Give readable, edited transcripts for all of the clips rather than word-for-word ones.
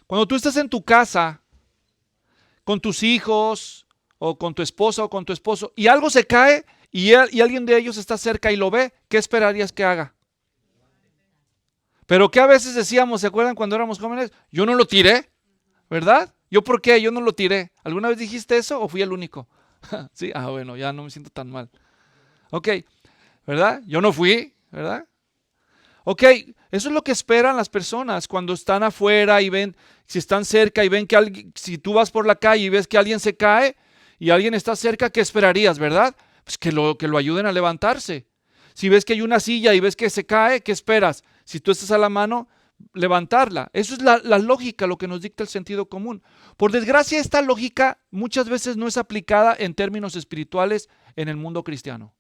Cuando tú estás en tu casa, con tus hijos, o con tu esposa o con tu esposo, y algo se cae y alguien de ellos está cerca y lo ve, ¿qué esperarías que haga? Pero que a veces decíamos, ¿se acuerdan cuando éramos jóvenes? Yo no lo tiré, ¿verdad? ¿Yo por qué? Yo no lo tiré. ¿Alguna vez dijiste eso o fui el único? Sí, bueno, ya no me siento tan mal. Ok, ¿verdad? Yo no fui, ¿verdad? Ok, eso es lo que esperan las personas cuando están afuera y ven, si están cerca y ven que alguien, si tú vas por la calle y ves que alguien se cae y alguien está cerca, ¿qué esperarías, verdad? Pues que lo ayuden a levantarse. Si ves que hay una silla y ves que se cae, ¿qué esperas? Si tú estás a la mano, levantarla. Eso es la lógica, lo que nos dicta el sentido común. Por desgracia, esta lógica muchas veces no es aplicada en términos espirituales en el mundo cristiano.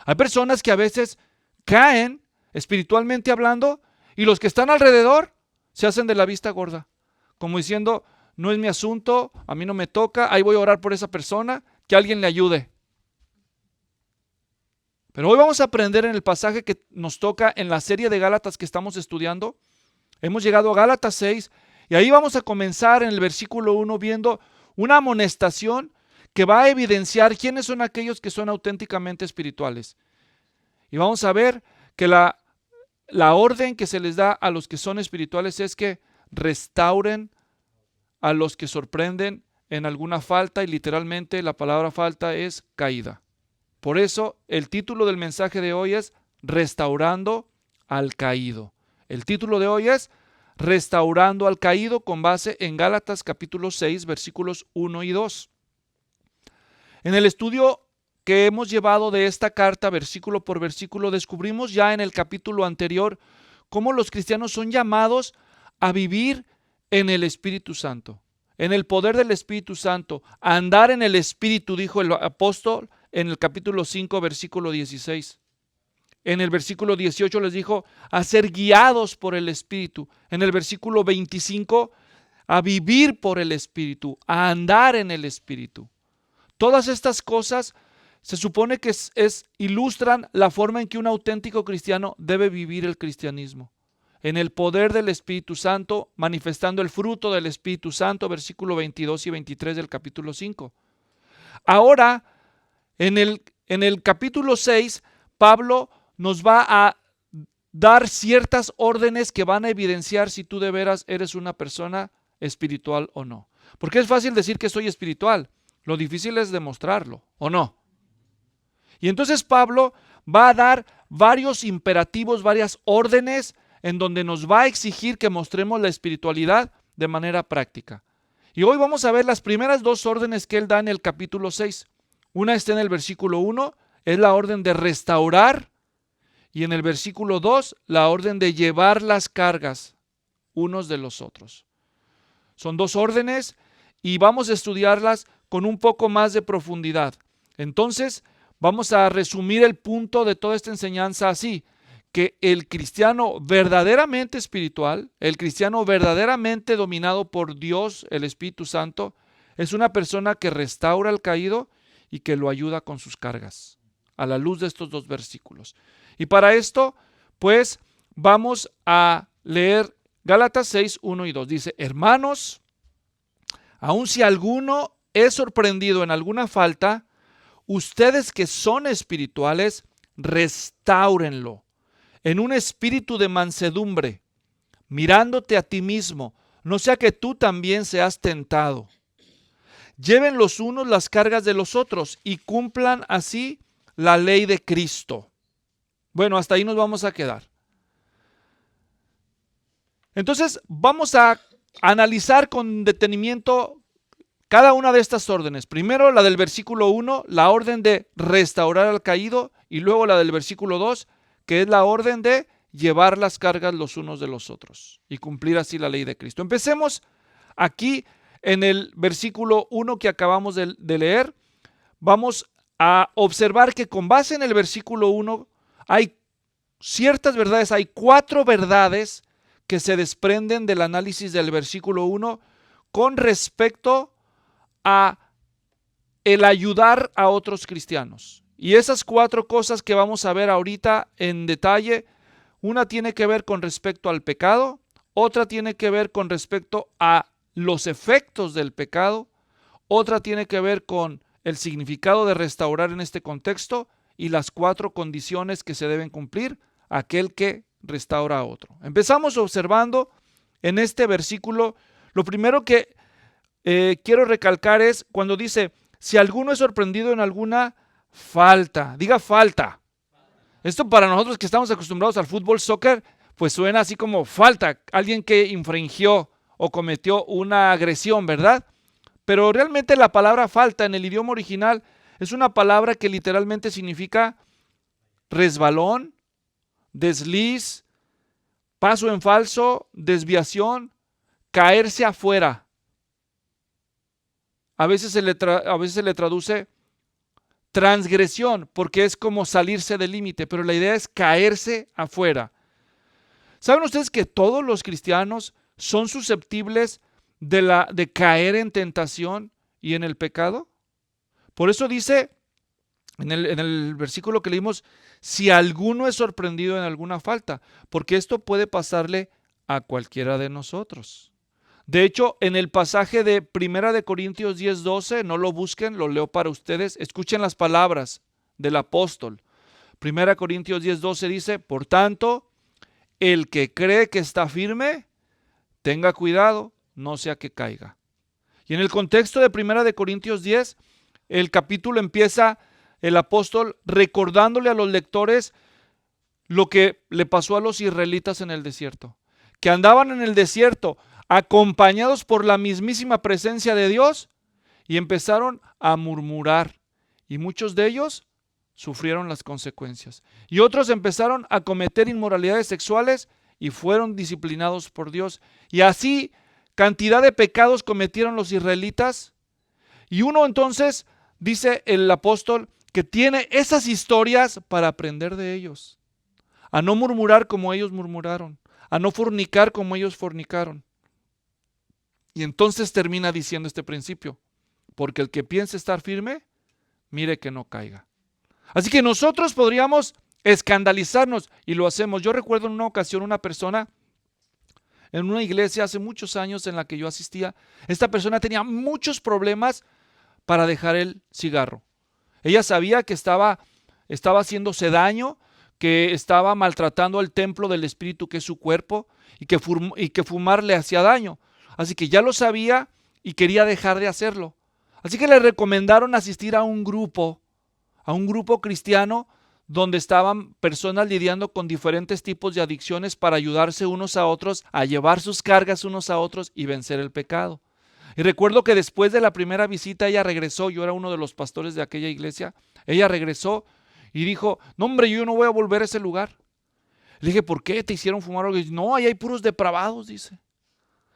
Hay personas que a veces caen espiritualmente hablando y los que están alrededor se hacen de la vista gorda, como diciendo, no es mi asunto, a mí no me toca, ahí voy a orar por esa persona, que alguien le ayude. Pero hoy vamos a aprender en el pasaje que nos toca en la serie de Gálatas que estamos estudiando. Hemos llegado a Gálatas 6 y ahí vamos a comenzar en el versículo 1 viendo una amonestación que va a evidenciar quiénes son aquellos que son auténticamente espirituales. Y vamos a ver que la orden que se les da a los que son espirituales es que restauren a los que sorprenden en alguna falta, y literalmente la palabra falta es caída. Por eso el título del mensaje de hoy es Restaurando al caído. El título de hoy es Restaurando al caído, con base en Gálatas capítulo 6 versículos 1 y 2. En el estudio que hemos llevado de esta carta versículo por versículo, descubrimos ya en el capítulo anterior cómo los cristianos son llamados a vivir en el Espíritu Santo, en el poder del Espíritu Santo, a andar en el Espíritu, dijo el apóstol en el capítulo 5 versículo 16. En el versículo 18 les dijo a ser guiados por el Espíritu. En el versículo 25 a vivir por el Espíritu, a andar en el Espíritu. Todas estas cosas se supone que ilustran la forma en que un auténtico cristiano debe vivir el cristianismo. En el poder del Espíritu Santo, manifestando el fruto del Espíritu Santo, versículo 22 y 23 del capítulo 5. Ahora, en el capítulo 6, Pablo nos va a dar ciertas órdenes que van a evidenciar si tú de veras eres una persona espiritual o no. Porque es fácil decir que soy espiritual, lo difícil es demostrarlo, ¿o no? Y entonces Pablo va a dar varios imperativos, varias órdenes en donde nos va a exigir que mostremos la espiritualidad de manera práctica. Y hoy vamos a ver las primeras dos órdenes que él da en el capítulo 6. Una está en el versículo 1, es la orden de restaurar, y en el versículo 2, la orden de llevar las cargas unos de los otros. Son dos órdenes y vamos a estudiarlas con un poco más de profundidad. Entonces, vamos a resumir el punto de toda esta enseñanza así, que el cristiano verdaderamente espiritual, el cristiano verdaderamente dominado por Dios, el Espíritu Santo, es una persona que restaura al caído y que lo ayuda con sus cargas, a la luz de estos dos versículos. Y para esto, pues, vamos a leer Gálatas 6, 1 y 2. Dice, hermanos, aun si alguno es sorprendido en alguna falta, ustedes que son espirituales, restáurenlo en un espíritu de mansedumbre, mirándote a ti mismo, no sea que tú también seas tentado. Lleven los unos las cargas de los otros y cumplan así la ley de Cristo. Bueno, hasta ahí nos vamos a quedar. Entonces, vamos a analizar con detenimiento cada una de estas órdenes. Primero la del versículo 1, la orden de restaurar al caído, y luego la del versículo 2, que es la orden de llevar las cargas los unos de los otros y cumplir así la ley de Cristo. Empecemos aquí en el versículo 1 que acabamos de leer. Vamos a observar que con base en el versículo 1 hay ciertas verdades, hay 4 verdades que se desprenden del análisis del versículo 1 con respecto a el ayudar a otros cristianos. Y esas 4 cosas que vamos a ver ahorita en detalle, una tiene que ver con respecto al pecado, otra tiene que ver con respecto a los efectos del pecado, otra tiene que ver con el significado de restaurar en este contexto y las 4 condiciones que se deben cumplir aquel que restaura a otro. Empezamos observando en este versículo, lo primero que quiero recalcar es cuando dice, si alguno es sorprendido en alguna falta, diga falta. Esto para nosotros que estamos acostumbrados al fútbol, soccer, pues suena así como falta, alguien que infringió o cometió una agresión, ¿verdad? Pero realmente la palabra falta en el idioma original es una palabra que literalmente significa resbalón, desliz, paso en falso, desviación, caerse afuera. A veces se le traduce transgresión, porque es como salirse del límite, pero la idea es caerse afuera. ¿Saben ustedes que todos los cristianos son susceptibles de caer en tentación y en el pecado? Por eso dice en el versículo que leímos, si alguno es sorprendido en alguna falta, porque esto puede pasarle a cualquiera de nosotros. De hecho, en el pasaje de 1 Corintios 10:12, no lo busquen, lo leo para ustedes, escuchen las palabras del apóstol. 1 Corintios 10:12 dice, por tanto, el que cree que está firme, tenga cuidado, no sea que caiga. Y en el contexto de 1 Corintios 10, el capítulo empieza el apóstol recordándole a los lectores lo que le pasó a los israelitas en el desierto, que andaban en el desierto acompañados por la mismísima presencia de Dios y empezaron a murmurar y muchos de ellos sufrieron las consecuencias y otros empezaron a cometer inmoralidades sexuales y fueron disciplinados por Dios y así cantidad de pecados cometieron los israelitas y uno entonces dice el apóstol que tiene esas historias para aprender de ellos, a no murmurar como ellos murmuraron, a no fornicar como ellos fornicaron. Y entonces termina diciendo este principio, porque el que piense estar firme, mire que no caiga. Así que nosotros podríamos escandalizarnos y lo hacemos. Yo recuerdo en una ocasión una persona en una iglesia hace muchos años en la que yo asistía, esta persona tenía muchos problemas para dejar el cigarro. Ella sabía que estaba haciéndose daño, que estaba maltratando al templo del espíritu que es su cuerpo y que fumar le hacía daño. Así que ya lo sabía y quería dejar de hacerlo. Así que le recomendaron asistir a un grupo cristiano donde estaban personas lidiando con diferentes tipos de adicciones para ayudarse unos a otros, a llevar sus cargas unos a otros y vencer el pecado. Y recuerdo que después de la primera visita ella regresó, yo era uno de los pastores de aquella iglesia, ella regresó y dijo, no hombre, yo no voy a volver a ese lugar. Le dije, ¿por qué? ¿Te hicieron fumar algo? Y dice, no, ahí hay puros depravados, dice.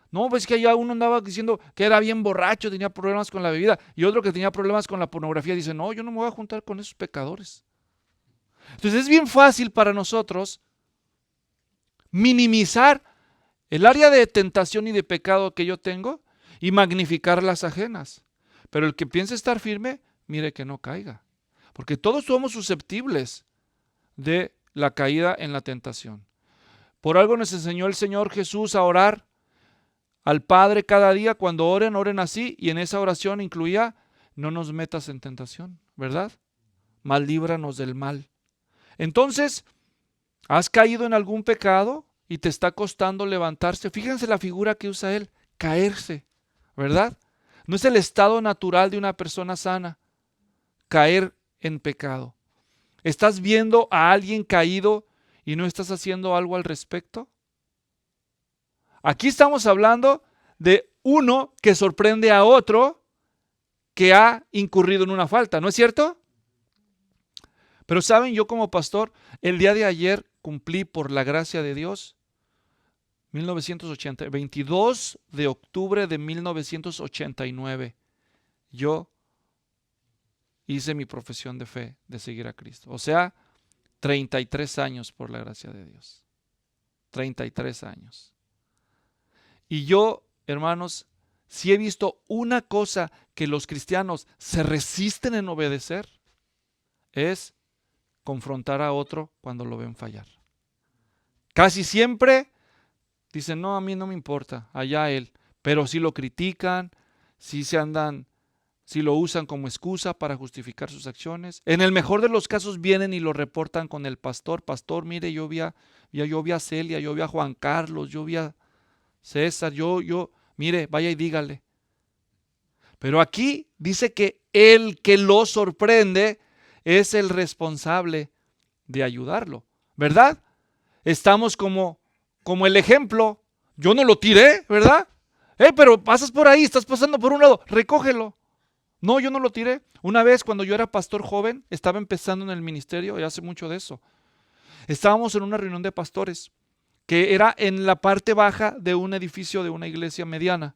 No, pues que allá uno andaba diciendo que era bien borracho, tenía problemas con la bebida, y otro que tenía problemas con la pornografía. Dice, no, yo no me voy a juntar con esos pecadores. Entonces es bien fácil para nosotros minimizar el área de tentación y de pecado que yo tengo y magnificar las ajenas. Pero el que piense estar firme, mire que no caiga. Porque todos somos susceptibles de la caída en la tentación. Por algo nos enseñó el Señor Jesús a orar al Padre cada día. Cuando oren así, y en esa oración incluía, no nos metas en tentación, ¿verdad? Mas líbranos del mal. Entonces, ¿has caído en algún pecado y te está costando levantarse? Fíjense la figura que usa él, caerse, ¿verdad? No es el estado natural de una persona sana, caer en pecado. ¿Estás viendo a alguien caído y no estás haciendo algo al respecto? Aquí estamos hablando de uno que sorprende a otro que ha incurrido en una falta, ¿no es cierto? Pero saben, yo como pastor, el día de ayer cumplí por la gracia de Dios 22 de octubre de 1989. Yo hice mi profesión de fe de seguir a Cristo. O sea, 33 años por la gracia de Dios. 33 años. Y yo, hermanos, si he visto una cosa que los cristianos se resisten en obedecer, es confrontar a otro cuando lo ven fallar. Casi siempre dicen, no, a mí no me importa, allá él. Pero si lo critican, si lo usan como excusa para justificar sus acciones. En el mejor de los casos vienen y lo reportan con el pastor. Pastor, mire, yo vi a Celia, yo vi a Juan Carlos, yo vi a César, mire, vaya y dígale. Pero aquí dice que el que lo sorprende es el responsable de ayudarlo, ¿verdad? Estamos como el ejemplo. Yo no lo tiré, ¿verdad? Pero pasas por ahí, estás pasando por un lado, recógelo. No, yo no lo tiré. Una vez cuando yo era pastor joven, estaba empezando en el ministerio, y hace mucho de eso. Estábamos en una reunión de pastores, que era en la parte baja de un edificio de una iglesia mediana.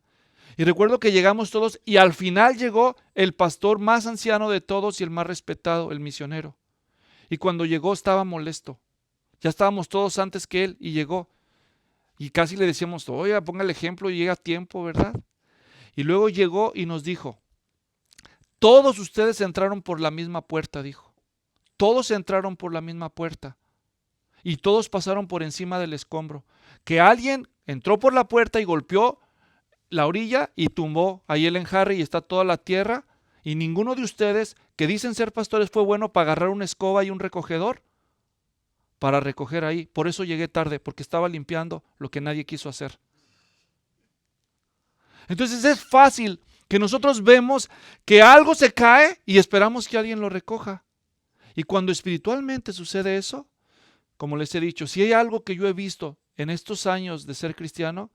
Y recuerdo que llegamos todos y al final llegó el pastor más anciano de todos y el más respetado, el misionero. Y cuando llegó estaba molesto. Ya estábamos todos antes que él y llegó. Y casi le decíamos, oiga, ponga el ejemplo y llega a tiempo, ¿verdad? Y luego llegó y nos dijo, todos ustedes entraron por la misma puerta, dijo. Todos entraron por la misma puerta. Y todos pasaron por encima del escombro. Que alguien entró por la puerta y golpeó la orilla y tumbó ahí el enjarre y está toda la tierra. Y ninguno de ustedes que dicen ser pastores fue bueno para agarrar una escoba y un recogedor para recoger ahí. Por eso llegué tarde, porque estaba limpiando lo que nadie quiso hacer. Entonces es fácil que nosotros vemos que algo se cae y esperamos que alguien lo recoja. Y cuando espiritualmente sucede eso, como les he dicho, si hay algo que yo he visto en estos años de ser cristiano,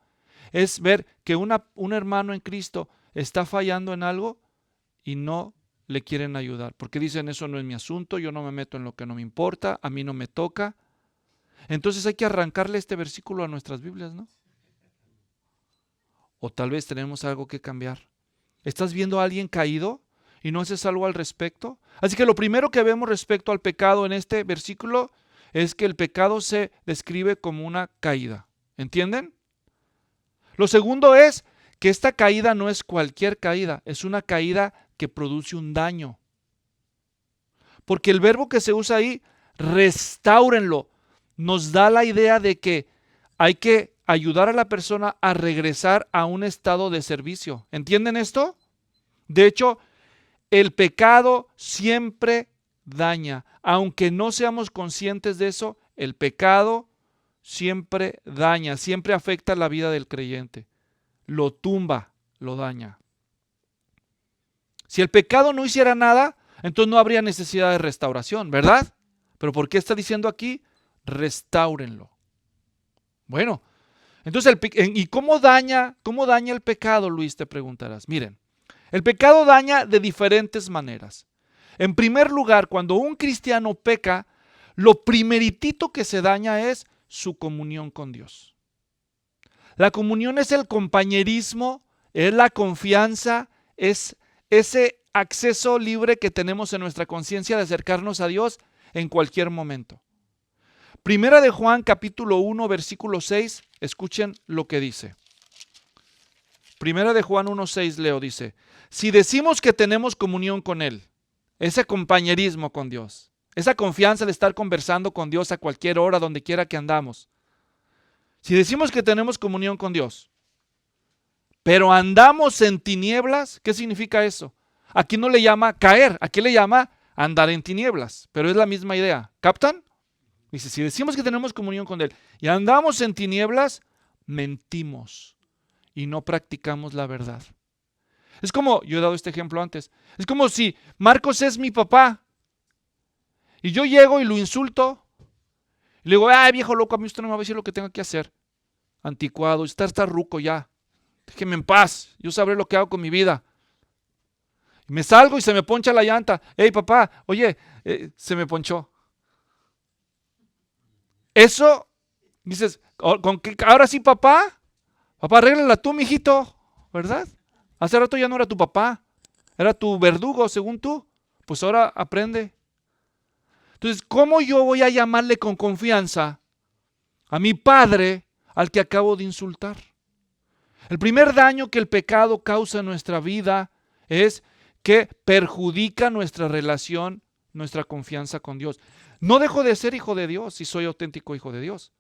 es ver que un hermano en Cristo está fallando en algo y no le quieren ayudar, porque dicen, eso no es mi asunto, yo no me meto en lo que no me importa, a mí no me toca. Entonces hay que arrancarle este versículo a nuestras Biblias, ¿no? O tal vez tenemos algo que cambiar. ¿Estás viendo a alguien caído y no haces algo al respecto? Así que lo primero que vemos respecto al pecado en este versículo es que el pecado se describe como una caída. ¿Entienden? Lo segundo es que esta caída no es cualquier caída, es una caída que produce un daño. Porque el verbo que se usa ahí, restáurenlo, nos da la idea de que hay que ayudar a la persona a regresar a un estado de servicio. ¿Entienden esto? De hecho, el pecado siempre daña. Aunque no seamos conscientes de eso, el pecado siempre daña, siempre afecta la vida del creyente. Lo tumba, lo daña. Si el pecado no hiciera nada, entonces no habría necesidad de restauración, ¿verdad? Pero ¿por qué está diciendo aquí? Restáurenlo. Bueno, entonces, ¿y cómo daña el pecado, Luis? Te preguntarás. Miren, el pecado daña de diferentes maneras. En primer lugar, cuando un cristiano peca, lo primeritito que se daña es su comunión con Dios. La comunión es el compañerismo, es la confianza, es ese acceso libre que tenemos en nuestra conciencia de acercarnos a Dios en cualquier momento. Primera de Juan capítulo 1 versículo 6, escuchen lo que dice. Primera de Juan 1:6 leo, dice, si decimos que tenemos comunión con Él, ese compañerismo con Dios, esa confianza de estar conversando con Dios a cualquier hora, donde quiera que andamos. Si decimos que tenemos comunión con Dios, pero andamos en tinieblas, ¿qué significa eso? Aquí no le llama caer, aquí le llama andar en tinieblas, pero es la misma idea. ¿Captan? Dice, si decimos que tenemos comunión con Él y andamos en tinieblas, mentimos y no practicamos la verdad. Es como, yo he dado este ejemplo antes, es como si Marcos es mi papá y yo llego y lo insulto y le digo, ay viejo loco, a mí usted no me va a decir lo que tengo que hacer. Anticuado, está ruco ya, déjeme en paz, yo sabré lo que hago con mi vida. Y me salgo y se me poncha la llanta. Hey papá, oye, se me ponchó. Eso, dices, ¿con qué? Ahora sí papá, arréglala tú, mijito, ¿verdad? Hace rato ya no era tu papá, era tu verdugo, según tú. Pues ahora aprende. Entonces, ¿cómo yo voy a llamarle con confianza a mi padre al que acabo de insultar? El primer daño que el pecado causa en nuestra vida es que perjudica nuestra relación, nuestra confianza con Dios. No dejo de ser hijo de Dios si soy auténtico hijo de Dios.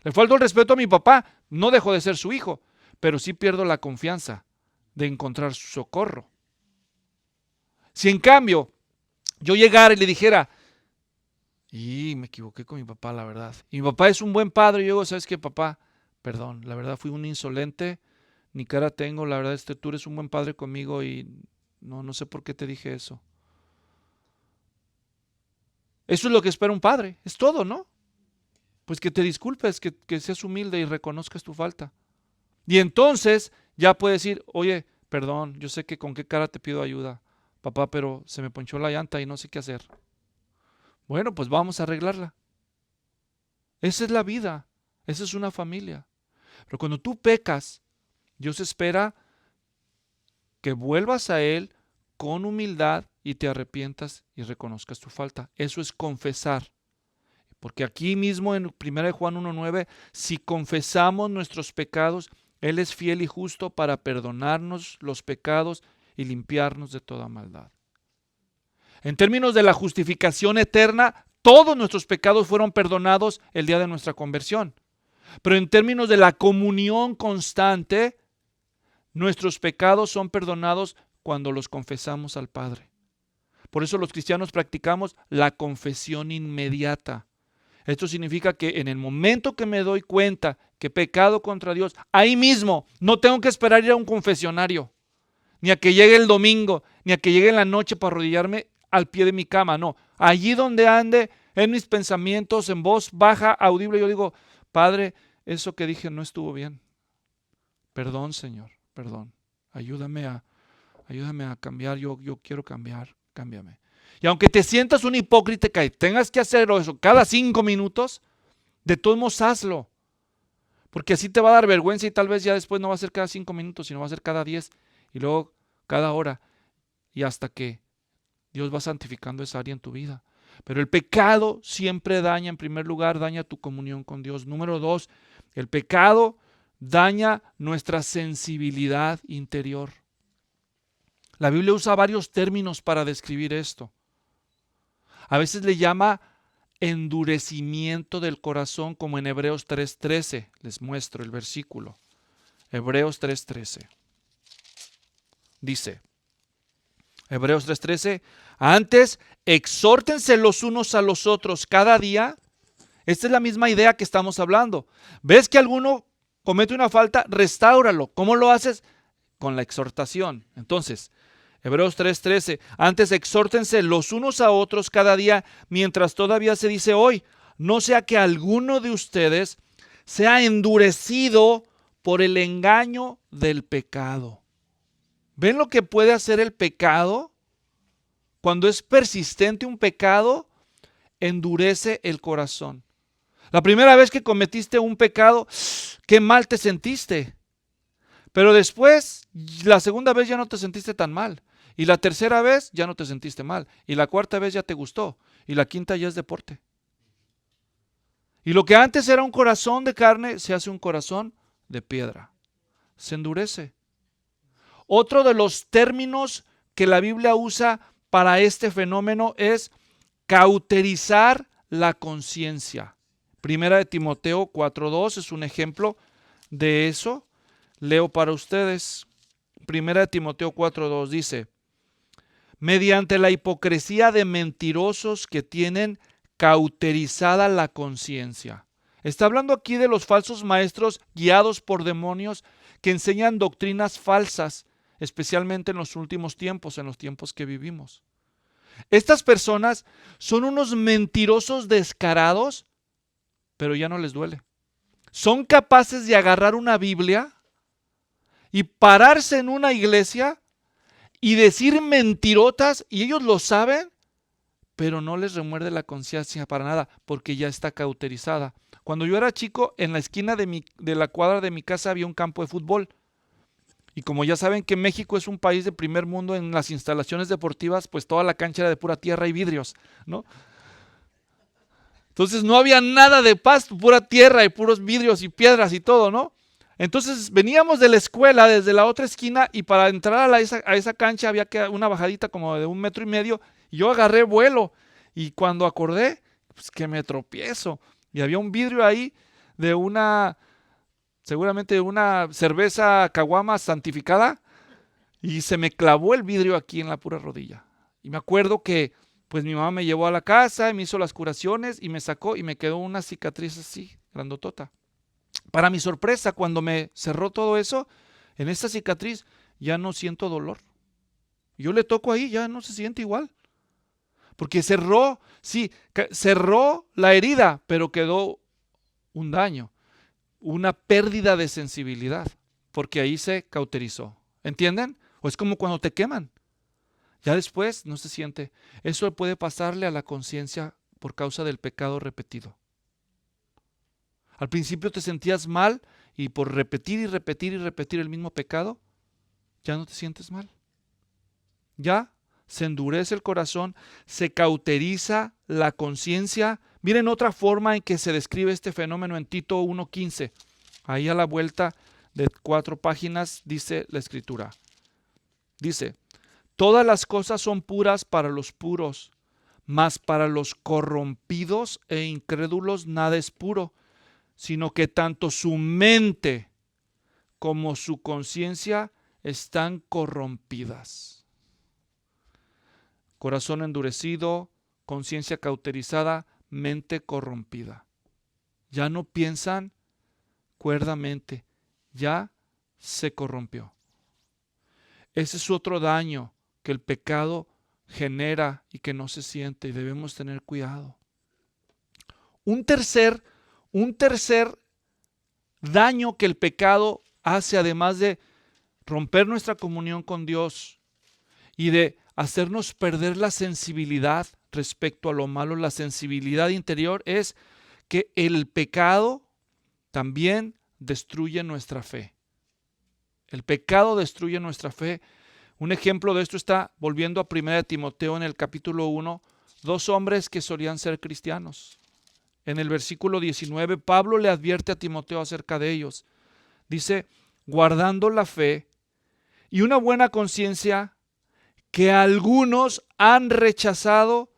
Le falto el respeto a mi papá, no dejo de ser su hijo, pero sí pierdo la confianza de encontrar su socorro. Si en cambio yo llegara y le dijera, y me equivoqué con mi papá, la verdad, y mi papá es un buen padre, y yo digo, ¿sabes qué, papá? Perdón, la verdad fui un insolente, ni cara tengo, la verdad tú eres un buen padre conmigo y no sé por qué te dije eso. Eso es lo que espera un padre, es todo, ¿no? Pues que te disculpes, que seas humilde y reconozcas tu falta. Y entonces ya puedes decir, oye, perdón, yo sé que con qué cara te pido ayuda, papá, pero se me ponchó la llanta y no sé qué hacer. Bueno, pues vamos a arreglarla. Esa es la vida, esa es una familia. Pero cuando tú pecas, Dios espera que vuelvas a Él con humildad y te arrepientas y reconozcas tu falta. Eso es confesar. Porque aquí mismo en 1 Juan 1:9, si confesamos nuestros pecados, Él es fiel y justo para perdonarnos los pecados y limpiarnos de toda maldad. En términos de la justificación eterna, todos nuestros pecados fueron perdonados el día de nuestra conversión. Pero en términos de la comunión constante, nuestros pecados son perdonados cuando los confesamos al Padre. Por eso los cristianos practicamos la confesión inmediata. Esto significa que en el momento que me doy cuenta que he pecado contra Dios, ahí mismo no tengo que esperar ir a un confesionario, ni a que llegue el domingo, ni a que llegue en la noche para arrodillarme al pie de mi cama. No, allí donde ande, en mis pensamientos, en voz baja, audible, yo digo, Padre, eso que dije no estuvo bien. Perdón, Señor, perdón. Ayúdame a cambiar, yo quiero cambiar, cámbiame. Y aunque te sientas un hipócrita y tengas que hacerlo eso cada 5 minutos, de todos modos hazlo. Porque así te va a dar vergüenza y tal vez ya después no va a ser cada 5 minutos, sino va a ser cada 10 y luego cada hora. Y hasta que Dios va santificando esa área en tu vida. Pero el pecado siempre daña, en primer lugar, daña tu comunión con Dios. Número 2, el pecado daña nuestra sensibilidad interior. La Biblia usa varios términos para describir esto. A veces le llama endurecimiento del corazón, como en Hebreos 3:13. Les muestro el versículo. Hebreos 3:13. Dice, Hebreos 3:13, antes exhórtense los unos a los otros cada día. Esta es la misma idea que estamos hablando. ¿Ves que alguno comete una falta? Restáuralo. ¿Cómo lo haces? Con la exhortación. Entonces, Hebreos 3:13, antes exhórtense los unos a otros cada día mientras todavía se dice hoy, no sea que alguno de ustedes sea endurecido por el engaño del pecado. ¿Ven lo que puede hacer el pecado? Cuando es persistente un pecado, endurece el corazón. La primera vez que cometiste un pecado, qué mal te sentiste. Pero después, la segunda vez ya no te sentiste tan mal. Y la tercera vez ya no te sentiste mal. Y la cuarta vez ya te gustó. Y la quinta ya es deporte. Y lo que antes era un corazón de carne, se hace un corazón de piedra. Se endurece. Otro de los términos que la Biblia usa para este fenómeno es cauterizar la conciencia. Primera de Timoteo 4:2 es un ejemplo de eso. Leo para ustedes. Primera de Timoteo 4:2 dice, mediante la hipocresía de mentirosos que tienen cauterizada la conciencia. Está hablando aquí de los falsos maestros guiados por demonios que enseñan doctrinas falsas, especialmente en los últimos tiempos, en los tiempos que vivimos. Estas personas son unos mentirosos descarados, pero ya no les duele. Son capaces de agarrar una Biblia y pararse en una iglesia y decir mentirotas, y ellos lo saben, pero no les remuerde la conciencia para nada, porque ya está cauterizada. Cuando yo era chico, en la esquina de la cuadra de mi casa había un campo de fútbol. Y como ya saben que México es un país de primer mundo en las instalaciones deportivas, pues toda la cancha era de pura tierra y vidrios, ¿no? Entonces no había nada de pasto, pura tierra y puros vidrios y piedras y todo, ¿no? Entonces veníamos de la escuela desde la otra esquina y para entrar a esa cancha había que una bajadita como de 1,5 metros y yo agarré vuelo y cuando acordé, pues que me tropiezo y había un vidrio ahí de una, seguramente de una cerveza caguama santificada y se me clavó el vidrio aquí en la pura rodilla. Y me acuerdo que pues mi mamá me llevó a la casa y me hizo las curaciones y me sacó y me quedó una cicatriz así, grandotota. Para mi sorpresa, cuando me cerró todo eso, en esta cicatriz ya no siento dolor. Yo le toco ahí, ya no se siente igual. Porque cerró, sí, cerró la herida, pero quedó un daño, una pérdida de sensibilidad, porque ahí se cauterizó. ¿Entienden? O es como cuando te queman. Ya después no se siente. Eso puede pasarle a la conciencia por causa del pecado repetido. Al principio te sentías mal y por repetir y repetir y repetir el mismo pecado, ya no te sientes mal. Ya se endurece el corazón, se cauteriza la conciencia. Miren otra forma en que se describe este fenómeno en Tito 1:15. Ahí a la vuelta de 4 páginas dice la escritura. Dice, todas las cosas son puras para los puros, mas para los corrompidos e incrédulos nada es puro, sino que tanto su mente como su conciencia están corrompidas. Corazón endurecido, conciencia cauterizada, mente corrompida. Ya no piensan cuerdamente, ya se corrompió. Ese es otro daño que el pecado genera y que no se siente y debemos tener cuidado. Un tercer daño que el pecado hace, además de romper nuestra comunión con Dios y de hacernos perder la sensibilidad respecto a lo malo, la sensibilidad interior, es que el pecado también destruye nuestra fe. El pecado destruye nuestra fe. Un ejemplo de esto está volviendo a 1 Timoteo en el capítulo 1, 2 hombres que solían ser cristianos. En el versículo 19, Pablo le advierte a Timoteo acerca de ellos. Dice, guardando la fe y una buena conciencia que algunos han rechazado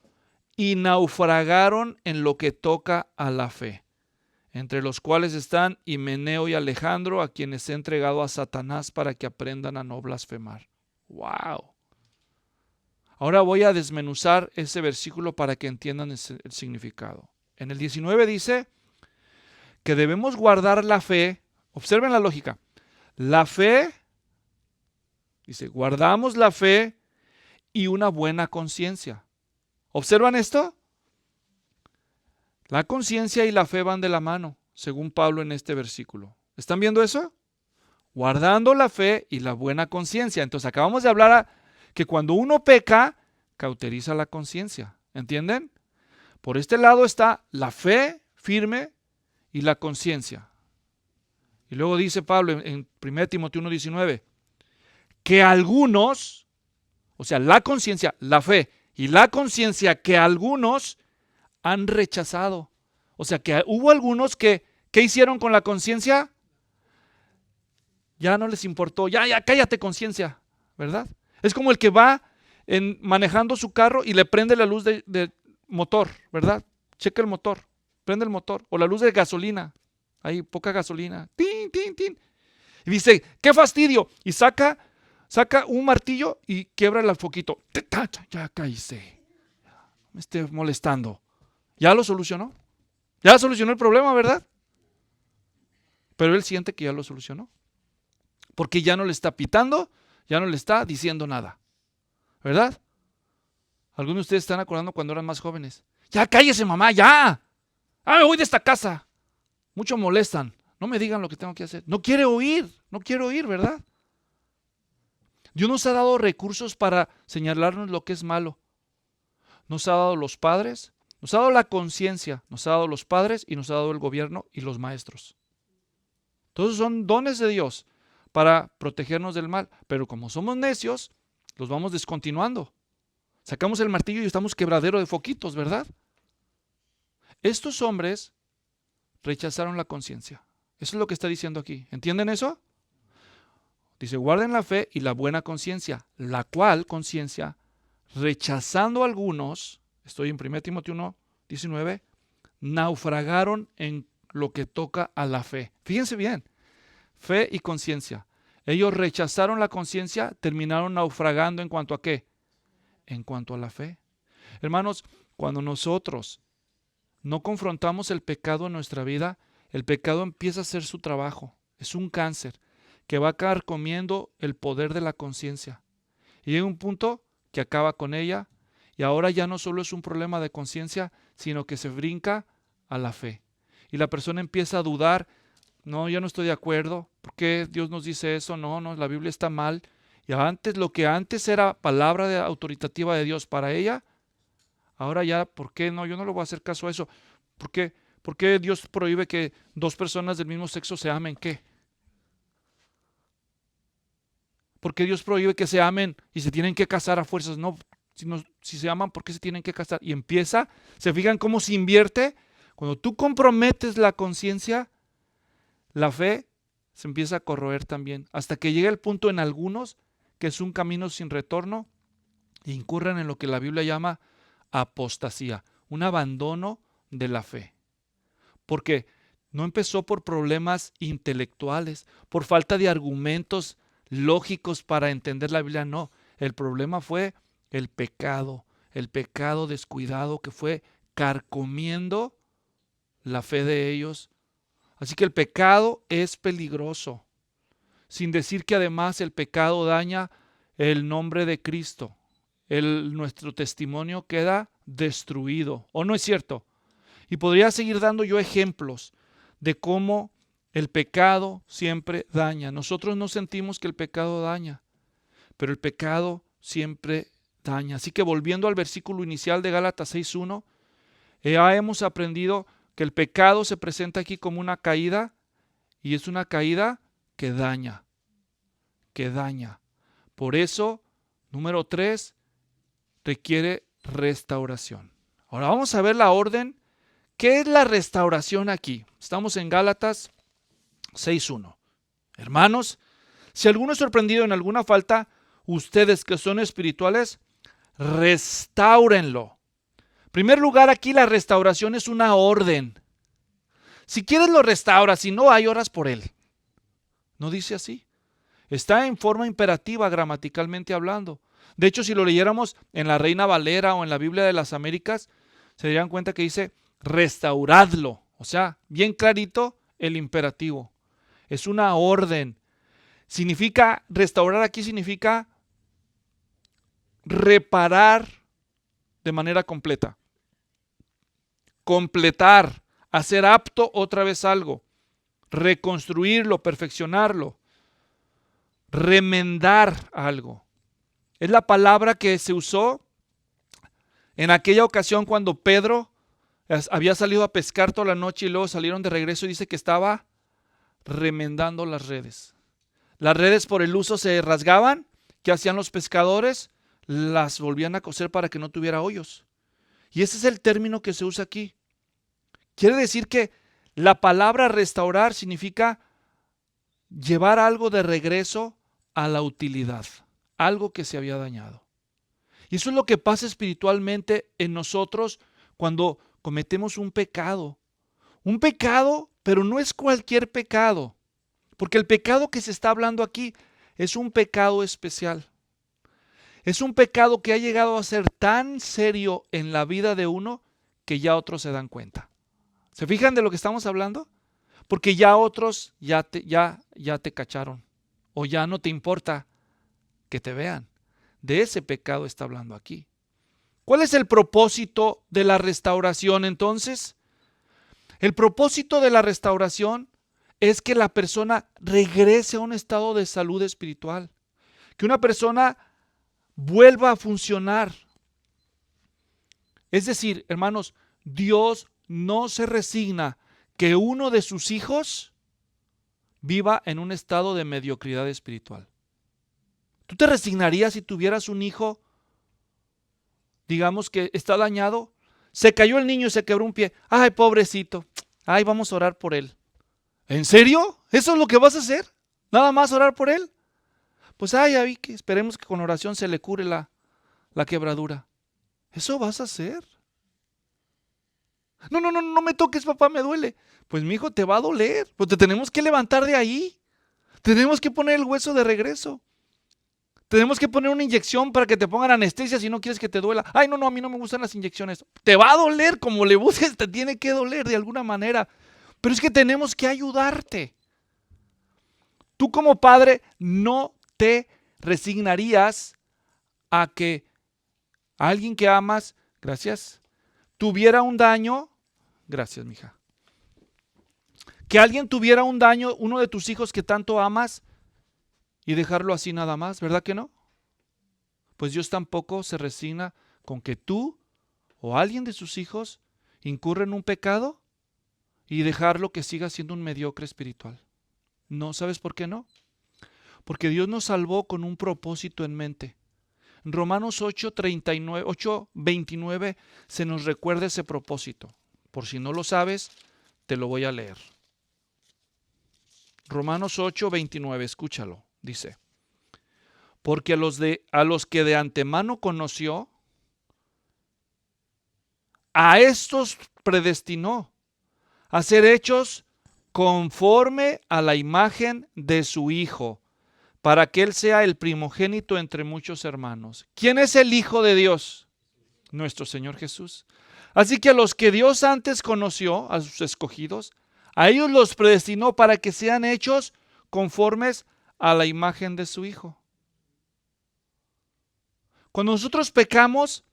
y naufragaron en lo que toca a la fe, entre los cuales están Himeneo y Alejandro, a quienes he entregado a Satanás para que aprendan a no blasfemar. ¡Wow! Ahora voy a desmenuzar ese versículo para que entiendan el significado. En el 19 dice que debemos guardar la fe. Observen la lógica. La fe, dice, guardamos la fe y una buena conciencia. ¿Observan esto? La conciencia y la fe van de la mano, según Pablo en este versículo. ¿Están viendo eso? Guardando la fe y la buena conciencia. Entonces acabamos de hablar que cuando uno peca, cauteriza la conciencia. ¿Entienden? Por este lado está la fe firme y la conciencia. Y luego dice Pablo en 1 Timoteo 1:19, que algunos, o sea, la conciencia, la fe y la conciencia que algunos han rechazado. O sea, que hubo algunos que, ¿qué hicieron con la conciencia? Ya no les importó, ya cállate conciencia, ¿verdad? Es como el que va manejando su carro y le prende la luz de motor, ¿verdad? Checa el motor, prende el motor, o la luz de gasolina, hay poca gasolina, tin, tin, tin. Y dice, qué fastidio, y saca un martillo y quiebra el foquito. Ya cállese, me esté molestando. Ya lo solucionó, ya solucionó el problema, ¿verdad? Pero él siente que ya lo solucionó, porque ya no le está pitando, ya no le está diciendo nada, ¿verdad? Algunos de ustedes están acordando cuando eran más jóvenes. Ya cállese mamá, ya. Me voy de esta casa. Mucho molestan. No me digan lo que tengo que hacer. No quiere oír, ¿verdad? Dios nos ha dado recursos para señalarnos lo que es malo. Nos ha dado los padres, nos ha dado la conciencia, nos ha dado los padres y nos ha dado el gobierno y los maestros. Todos son dones de Dios para protegernos del mal. Pero como somos necios, los vamos descontinuando. Sacamos el martillo y estamos quebradero de foquitos, ¿verdad? Estos hombres rechazaron la conciencia. Eso es lo que está diciendo aquí. ¿Entienden eso? Dice, guarden la fe y la buena conciencia, la cual conciencia, rechazando algunos, estoy en 1 Timoteo 1:19, naufragaron en lo que toca a la fe. Fíjense bien, fe y conciencia. Ellos rechazaron la conciencia, terminaron naufragando en cuanto a ¿qué? En cuanto a la fe. Hermanos, cuando nosotros no confrontamos el pecado en nuestra vida, el pecado empieza a hacer su trabajo. Es un cáncer que va a acabar comiendo el poder de la conciencia. Y llega un punto que acaba con ella y ahora ya no solo es un problema de conciencia, sino que se brinca a la fe. Y la persona empieza a dudar, no, yo no estoy de acuerdo, ¿por qué Dios nos dice eso? No, la Biblia está mal. Y antes, lo que antes era palabra autoritativa de Dios para ella, ahora ya, ¿por qué no? Yo no le voy a hacer caso a eso. ¿Por qué? ¿Por qué Dios prohíbe que dos personas del mismo sexo se amen? ¿Qué? ¿Por qué Dios prohíbe que se amen y se tienen que casar a fuerzas? No, si se aman, ¿por qué se tienen que casar? Y empieza, ¿se fijan cómo se invierte? Cuando tú comprometes la conciencia, la fe se empieza a corroer también, hasta que llega el punto en algunos que es un camino sin retorno e incurren en lo que la Biblia llama apostasía, un abandono de la fe. Porque no empezó por problemas intelectuales, por falta de argumentos lógicos para entender la Biblia, no. El problema fue el pecado descuidado que fue carcomiendo la fe de ellos. Así que el pecado es peligroso, sin decir que además el pecado daña el nombre de Cristo. Nuestro testimonio queda destruido, ¿o no es cierto? Y podría seguir dando yo ejemplos de cómo el pecado siempre daña. Nosotros no sentimos que el pecado daña, pero el pecado siempre daña. Así que volviendo al versículo inicial de Gálatas 6:1, ya hemos aprendido que el pecado se presenta aquí como una caída y es una caída que daña, que daña. Por eso, número 3, requiere restauración. Ahora vamos a ver la orden. ¿Qué es la restauración aquí? Estamos en Gálatas 6:1. Hermanos, si alguno es sorprendido en alguna falta, ustedes que son espirituales, restáurenlo. En primer lugar, aquí la restauración es una orden. Si quieres lo restauras, si no hay, oras por él. No dice así. Está en forma imperativa gramaticalmente hablando. De hecho, si lo leyéramos en la Reina Valera o en la Biblia de las Américas, se darían cuenta que dice restauradlo. O sea, bien clarito el imperativo. Es una orden. Significa, restaurar aquí significa reparar de manera completa. Completar, hacer apto otra vez algo. Reconstruirlo, perfeccionarlo. Remendar algo. Es la palabra que se usó en aquella ocasión cuando Pedro había salido a pescar toda la noche y luego salieron de regreso y dice que estaba remendando las redes. Las redes por el uso se rasgaban. ¿Qué hacían los pescadores? Las volvían a coser para que no tuviera hoyos. Y ese es el término que se usa aquí. Quiere decir que la palabra restaurar significa llevar algo de regreso a la utilidad, algo que se había dañado. Y eso es lo que pasa espiritualmente en nosotros cuando cometemos un pecado. Un pecado, pero no es cualquier pecado. Porque el pecado que se está hablando aquí es un pecado especial. Es un pecado que ha llegado a ser tan serio en la vida de uno que ya otros se dan cuenta. ¿Se fijan de lo que estamos hablando? Porque ya otros ya te cacharon o ya no te importa que te vean. De ese pecado está hablando aquí. ¿Cuál es el propósito de la restauración entonces? El propósito de la restauración es que la persona regrese a un estado de salud espiritual, que una persona vuelva a funcionar. Es decir, hermanos, Dios no se resigna que uno de sus hijos viva en un estado de mediocridad espiritual. ¿Tú te resignarías si tuvieras un hijo, digamos que está dañado? Se cayó el niño y se quebró un pie. Ay, pobrecito. Ay, vamos a orar por él. ¿En serio? ¿Eso es lo que vas a hacer? ¿Nada más orar por él? Pues ay, que esperemos que con oración se le cure la quebradura. ¿Eso vas a hacer? No, no, no, no me toques, papá, me duele. Pues mi hijo, te va a doler. Pues te tenemos que levantar de ahí. Tenemos que poner el hueso de regreso. Tenemos que poner una inyección para que te pongan anestesia si no quieres que te duela. Ay, no, no, a mí no me gustan las inyecciones. Te va a doler, como le busques, te tiene que doler de alguna manera. Pero es que tenemos que ayudarte. Tú como padre no te resignarías a que alguien que amas, gracias, tuviera un daño, gracias, mija. Que alguien tuviera un daño, uno de tus hijos que tanto amas, y dejarlo así nada más, ¿verdad que no? Pues Dios tampoco se resigna con que tú o alguien de sus hijos incurra en un pecado y dejarlo que siga siendo un mediocre espiritual. No, ¿sabes por qué no? Porque Dios nos salvó con un propósito en mente. En Romanos 8:29 se nos recuerda ese propósito. Por si no lo sabes, te lo voy a leer. Romanos 8:29, escúchalo, dice: porque a los que de antemano conoció, a estos predestinó a ser hechos conforme a la imagen de su Hijo, para que Él sea el primogénito entre muchos hermanos. ¿Quién es el Hijo de Dios? Nuestro Señor Jesús. Así que a los que Dios antes conoció, a sus escogidos, a ellos los predestinó para que sean hechos conformes a la imagen de su Hijo. Cuando nosotros pecamos,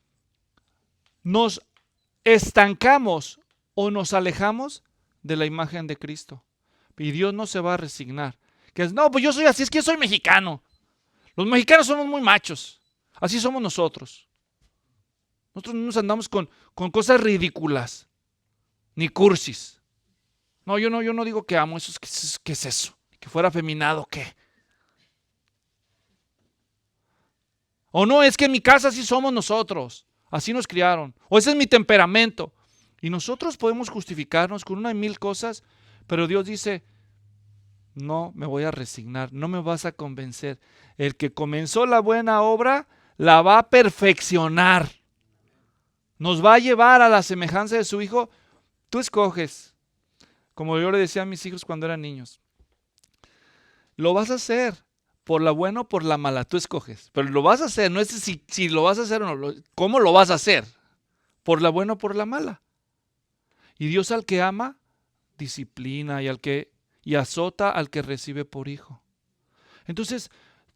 nos estancamos o nos alejamos de la imagen de Cristo. Y Dios no se va a resignar. Que es, no, pues yo soy así, es que yo soy mexicano. Los mexicanos somos muy machos. Así somos nosotros. Nosotros no nos andamos con cosas ridículas, ni cursis. No, yo no digo que amo, eso ¿qué es eso? Que fuera afeminado, ¿qué? O no, es que en mi casa así somos nosotros. Así nos criaron. O ese es mi temperamento. Y nosotros podemos justificarnos con una y mil cosas, pero Dios dice, no me voy a resignar, no me vas a convencer. El que comenzó la buena obra, la va a perfeccionar. Nos va a llevar a la semejanza de su Hijo. Tú escoges, como yo le decía a mis hijos cuando eran niños. Lo vas a hacer. Por la buena o por la mala, tú escoges. Pero lo vas a hacer, no es si lo vas a hacer o no. ¿Cómo lo vas a hacer? ¿Por la buena o por la mala? Y Dios al que ama, disciplina y azota al que recibe por hijo. Entonces,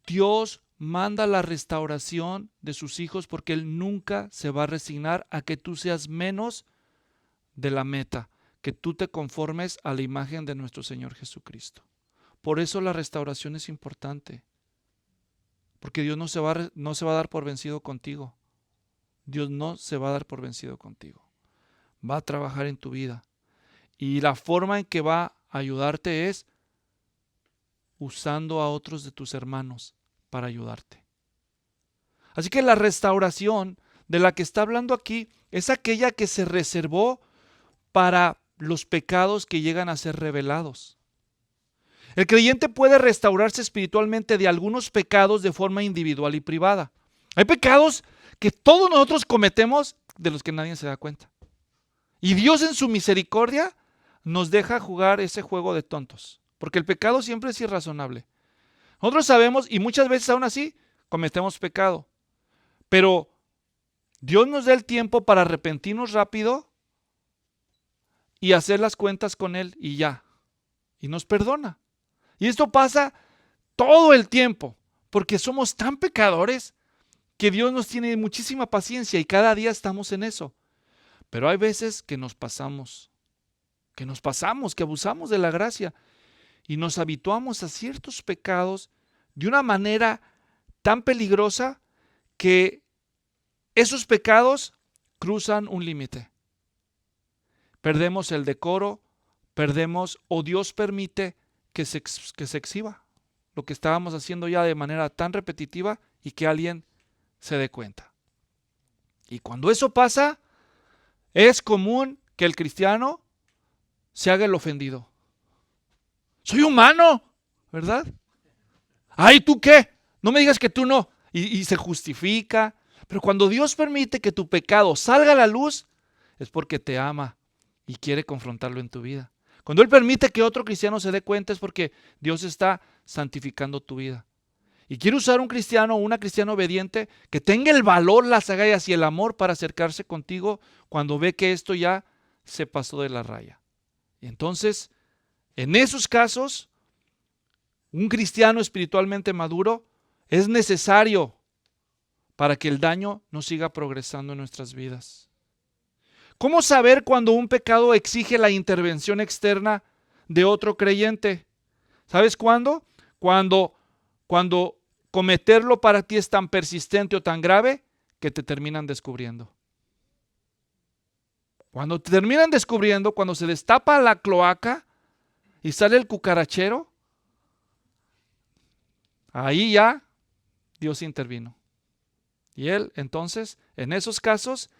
Dios manda la restauración de sus hijos porque Él nunca se va a resignar a que tú seas menos de la meta, que tú te conformes a la imagen de nuestro Señor Jesucristo. Por eso la restauración es importante. Porque Dios no se va a dar por vencido contigo. Dios no se va a dar por vencido contigo. Va a trabajar en tu vida. Y la forma en que va a ayudarte es usando a otros de tus hermanos para ayudarte. Así que la restauración de la que está hablando aquí es aquella que se reservó para los pecados que llegan a ser revelados. El creyente puede restaurarse espiritualmente de algunos pecados de forma individual y privada. Hay pecados que todos nosotros cometemos de los que nadie se da cuenta. Y Dios en su misericordia nos deja jugar ese juego de tontos. Porque el pecado siempre es irrazonable. Nosotros sabemos y muchas veces aún así cometemos pecado. Pero Dios nos da el tiempo para arrepentirnos rápido y hacer las cuentas con Él y ya. Y nos perdona. Y esto pasa todo el tiempo, porque somos tan pecadores que Dios nos tiene muchísima paciencia y cada día estamos en eso. Pero hay veces que nos pasamos, que abusamos de la gracia y nos habituamos a ciertos pecados de una manera tan peligrosa que esos pecados cruzan un límite. Perdemos el decoro, o Dios permite que se exhiba lo que estábamos haciendo ya de manera tan repetitiva y que alguien se dé cuenta. Y cuando eso pasa, es común que el cristiano se haga el ofendido. Soy humano, ¿verdad? Ay, ¿tú qué? No me digas que tú no. Y se justifica. Pero cuando Dios permite que tu pecado salga a la luz, es porque te ama y quiere confrontarlo en tu vida. Cuando Él permite que otro cristiano se dé cuenta es porque Dios está santificando tu vida. Y quiere usar un cristiano o una cristiana obediente que tenga el valor, las agallas y el amor para acercarse contigo cuando ve que esto ya se pasó de la raya. Y entonces, en esos casos, un cristiano espiritualmente maduro es necesario para que el daño no siga progresando en nuestras vidas. ¿Cómo saber cuando un pecado exige la intervención externa de otro creyente? ¿Sabes cuándo? Cuando cometerlo para ti es tan persistente o tan grave que te terminan descubriendo. Cuando te terminan descubriendo, cuando se destapa la cloaca y sale el cucarachero, ahí ya Dios intervino. Y Él, entonces, en esos casos,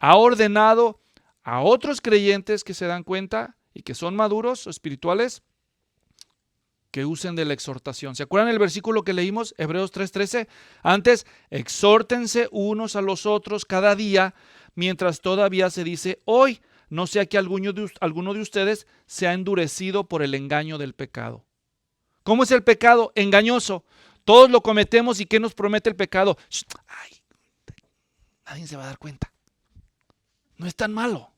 ha ordenado a otros creyentes que se dan cuenta y que son maduros o espirituales, que usen de la exhortación. ¿Se acuerdan el versículo que leímos? Hebreos 3:13. Antes, exhórtense unos a los otros cada día, mientras todavía se dice hoy, no sea que alguno de ustedes sea endurecido por el engaño del pecado. ¿Cómo es el pecado? Engañoso. Todos lo cometemos. ¿Y qué nos promete el pecado? Ay, nadie se va a dar cuenta. No es tan malo.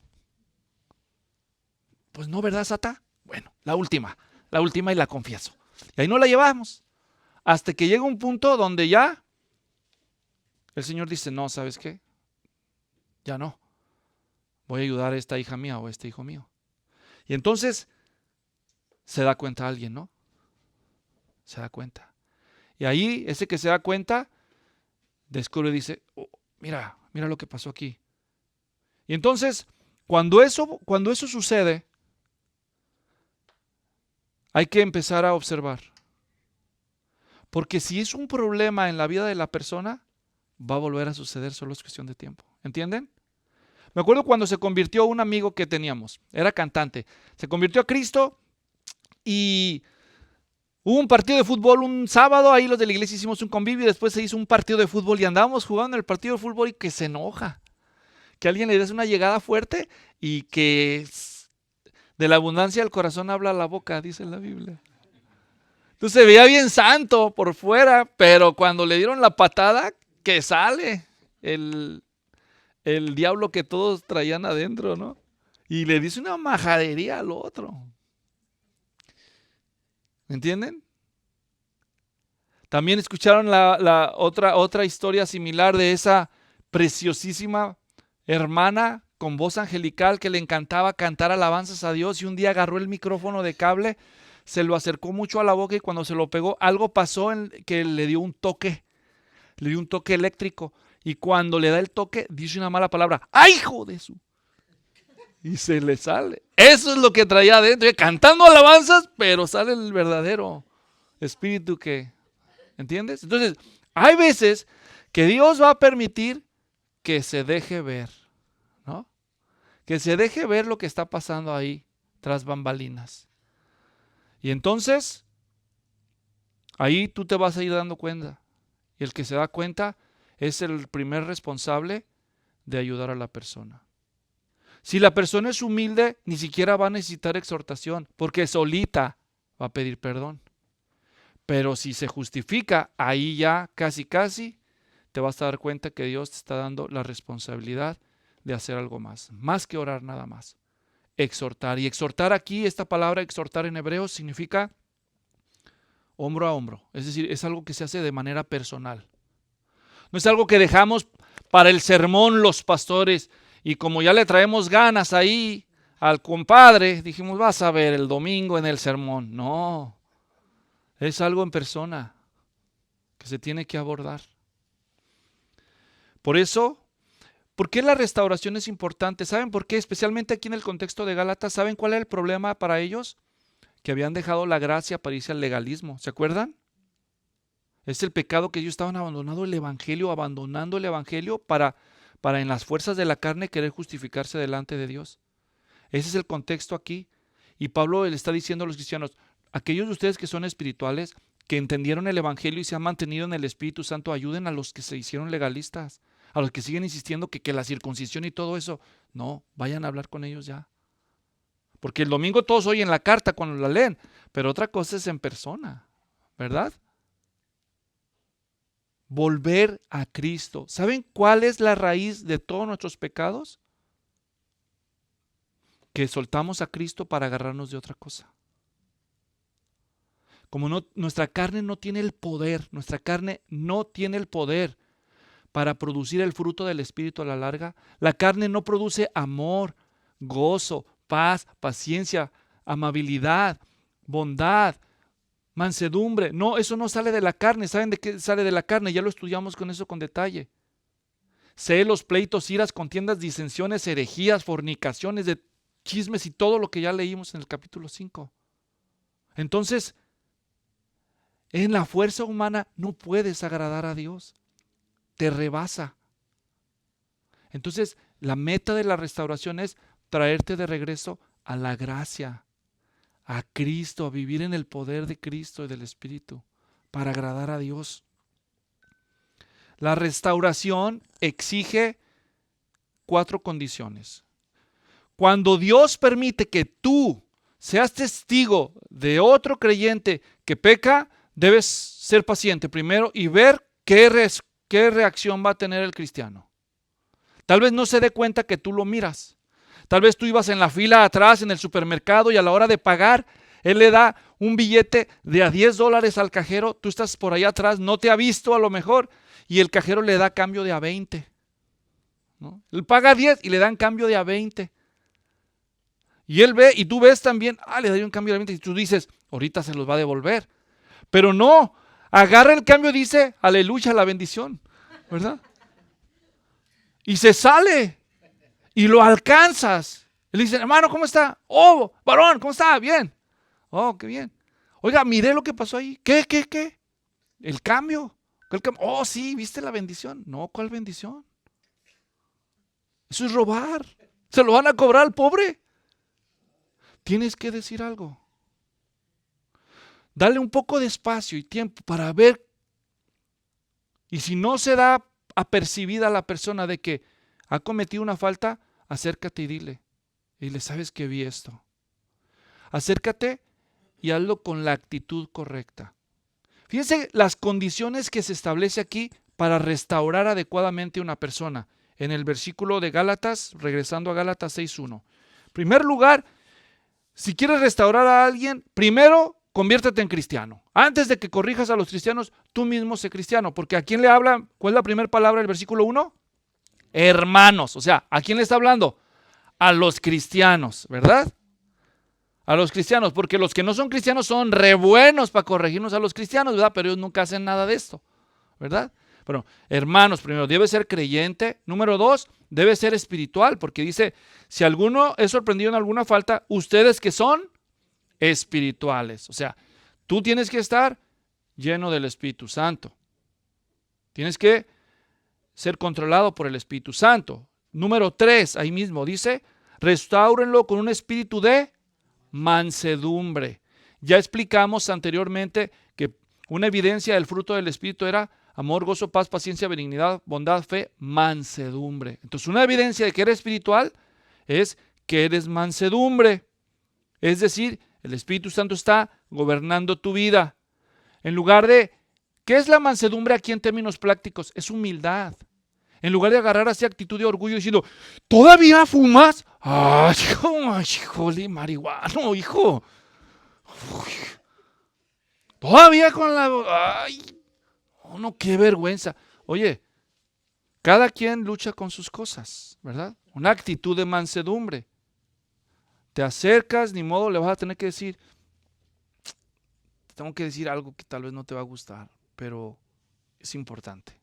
Pues no, ¿verdad, Sata? Bueno, la última y la confieso. Y ahí no la llevamos. Hasta que llega un punto donde ya el Señor dice, no, ¿sabes qué? Ya no. Voy a ayudar a esta hija mía o a este hijo mío. Y entonces se da cuenta alguien, ¿no? Se da cuenta. Y ahí ese que se da cuenta descubre y dice, oh, mira lo que pasó aquí. Y entonces, cuando eso sucede, hay que empezar a observar. Porque si es un problema en la vida de la persona, va a volver a suceder, solo es cuestión de tiempo. ¿Entienden? Me acuerdo cuando se convirtió un amigo que teníamos, era cantante, se convirtió a Cristo y hubo un partido de fútbol un sábado, ahí los de la iglesia hicimos un convivio y después se hizo un partido de fútbol y andábamos jugando en el partido de fútbol y que se enoja. Que alguien le dé una llegada fuerte y que de la abundancia del corazón habla la boca, dice la Biblia. Entonces se veía bien santo por fuera, pero cuando le dieron la patada, que sale el diablo que todos traían adentro, ¿no? Y le dice una majadería al otro. ¿Me entienden? También escucharon la otra historia similar de esa preciosísima hermana con voz angelical que le encantaba cantar alabanzas a Dios y un día agarró el micrófono de cable, se lo acercó mucho a la boca y cuando se lo pegó, algo pasó que le dio un toque eléctrico y cuando le da el toque dice una mala palabra, ¡ay, hijo de su! Y se le sale. Eso es lo que traía adentro, cantando alabanzas, pero sale el verdadero espíritu que, ¿entiendes? Entonces, hay veces que Dios va a permitir que se deje ver, ¿no? Que se deje ver lo que está pasando ahí tras bambalinas. Y entonces, ahí tú te vas a ir dando cuenta. Y el que se da cuenta es el primer responsable de ayudar a la persona. Si la persona es humilde, ni siquiera va a necesitar exhortación, porque solita va a pedir perdón. Pero si se justifica, ahí ya casi te vas a dar cuenta que Dios te está dando la responsabilidad de hacer algo más que orar nada más. Exhortar. Y exhortar aquí, esta palabra exhortar en hebreo significa hombro a hombro. Es decir, es algo que se hace de manera personal. No es algo que dejamos para el sermón los pastores y como ya le traemos ganas ahí al compadre, dijimos, vas a ver el domingo en el sermón. No, es algo en persona que se tiene que abordar. Por eso, ¿por qué la restauración es importante? ¿Saben por qué? Especialmente aquí en el contexto de Gálatas, ¿saben cuál era el problema para ellos? Que habían dejado la gracia para irse al legalismo. ¿Se acuerdan? Es el pecado que ellos estaban abandonando el evangelio para en las fuerzas de la carne querer justificarse delante de Dios. Ese es el contexto aquí. Y Pablo le está diciendo a los cristianos, aquellos de ustedes que son espirituales, que entendieron el evangelio y se han mantenido en el Espíritu Santo, ayuden a los que se hicieron legalistas, a los que siguen insistiendo que la circuncisión y todo eso, no, vayan a hablar con ellos ya. Porque el domingo todos oyen la carta cuando la leen, pero otra cosa es en persona, ¿verdad? Volver a Cristo. ¿Saben cuál es la raíz de todos nuestros pecados? Que soltamos a Cristo para agarrarnos de otra cosa. Como nuestra carne no tiene el poder, nuestra carne no tiene el poder para producir el fruto del Espíritu a la larga. La carne no produce amor, gozo, paz, paciencia, amabilidad, bondad, mansedumbre. No, eso no sale de la carne. ¿Saben de qué sale de la carne? Ya lo estudiamos con eso con detalle. Celos, pleitos, iras, contiendas, disensiones, herejías, fornicaciones, de chismes y todo lo que ya leímos en el capítulo 5. Entonces, en la fuerza humana no puedes agradar a Dios. Te rebasa. Entonces, la meta de la restauración es traerte de regreso a la gracia, a Cristo, a vivir en el poder de Cristo y del Espíritu, para agradar a Dios. La restauración exige 4 condiciones. Cuando Dios permite que tú seas testigo de otro creyente que peca, debes ser paciente primero y ver qué reacción va a tener el cristiano. Tal vez no se dé cuenta que tú lo miras. Tal vez tú ibas en la fila atrás en el supermercado y a la hora de pagar, él le da un billete de a $10 al cajero. Tú estás por allá atrás, no te ha visto a lo mejor, y el cajero le da cambio de a 20. ¿No? Él paga 10 y le dan cambio de a 20. Y él ve, y tú ves también, le doy un cambio de 20, y tú dices, ahorita se los va a devolver. Pero no, agarra el cambio y dice, aleluya, la bendición, ¿verdad? Y se sale, y lo alcanzas. Él dice, hermano, ¿cómo está? Oh, varón, ¿cómo está? Bien. Oh, qué bien. Oiga, miré lo que pasó ahí. ¿Qué? El cambio. Oh, sí, ¿viste la bendición? No, ¿cuál bendición? Eso es robar. Se lo van a cobrar al pobre. Tienes que decir algo. Dale un poco de espacio y tiempo para ver. Y si no se da apercibida a la persona de que ha cometido una falta, acércate y dile. Y le sabes que vi esto. Acércate y hazlo con la actitud correcta. Fíjense las condiciones que se establece aquí para restaurar adecuadamente a una persona. En el versículo de Gálatas, regresando a Gálatas 6:1. En primer lugar, si quieres restaurar a alguien, primero conviértete en cristiano. Antes de que corrijas a los cristianos, tú mismo sé cristiano. Porque ¿a quién le habla? ¿Cuál es la primera palabra del versículo 1? Hermanos. O sea, ¿a quién le está hablando? A los cristianos, ¿verdad? A los cristianos, porque los que no son cristianos son re buenos para corregirnos a los cristianos, ¿verdad? Pero ellos nunca hacen nada de esto, ¿verdad? Bueno, hermanos, primero, debe ser creyente. Número 2, debe ser espiritual, porque dice, si alguno es sorprendido en alguna falta, ustedes que son espirituales. O sea, tú tienes que estar lleno del Espíritu Santo. Tienes que ser controlado por el Espíritu Santo. Número 3, ahí mismo dice, restáurenlo con un espíritu de mansedumbre. Ya explicamos anteriormente que una evidencia del fruto del Espíritu era amor, gozo, paz, paciencia, benignidad, bondad, fe, mansedumbre. Entonces, una evidencia de que eres espiritual es que eres mansedumbre. Es decir, el Espíritu Santo está gobernando tu vida. En lugar de, ¿qué es la mansedumbre aquí en términos prácticos? Es humildad. En lugar de agarrar así actitud de orgullo diciendo, ¿todavía fumas? ¡Ay, híjole, marihuano, hijo! Uy, todavía con la... ¡Ay! Oh, no, qué vergüenza. Oye, cada quien lucha con sus cosas, ¿verdad? Una actitud de mansedumbre. Te acercas, ni modo, le vas a tener que decir, tengo que decir algo que tal vez no te va a gustar, pero es importante.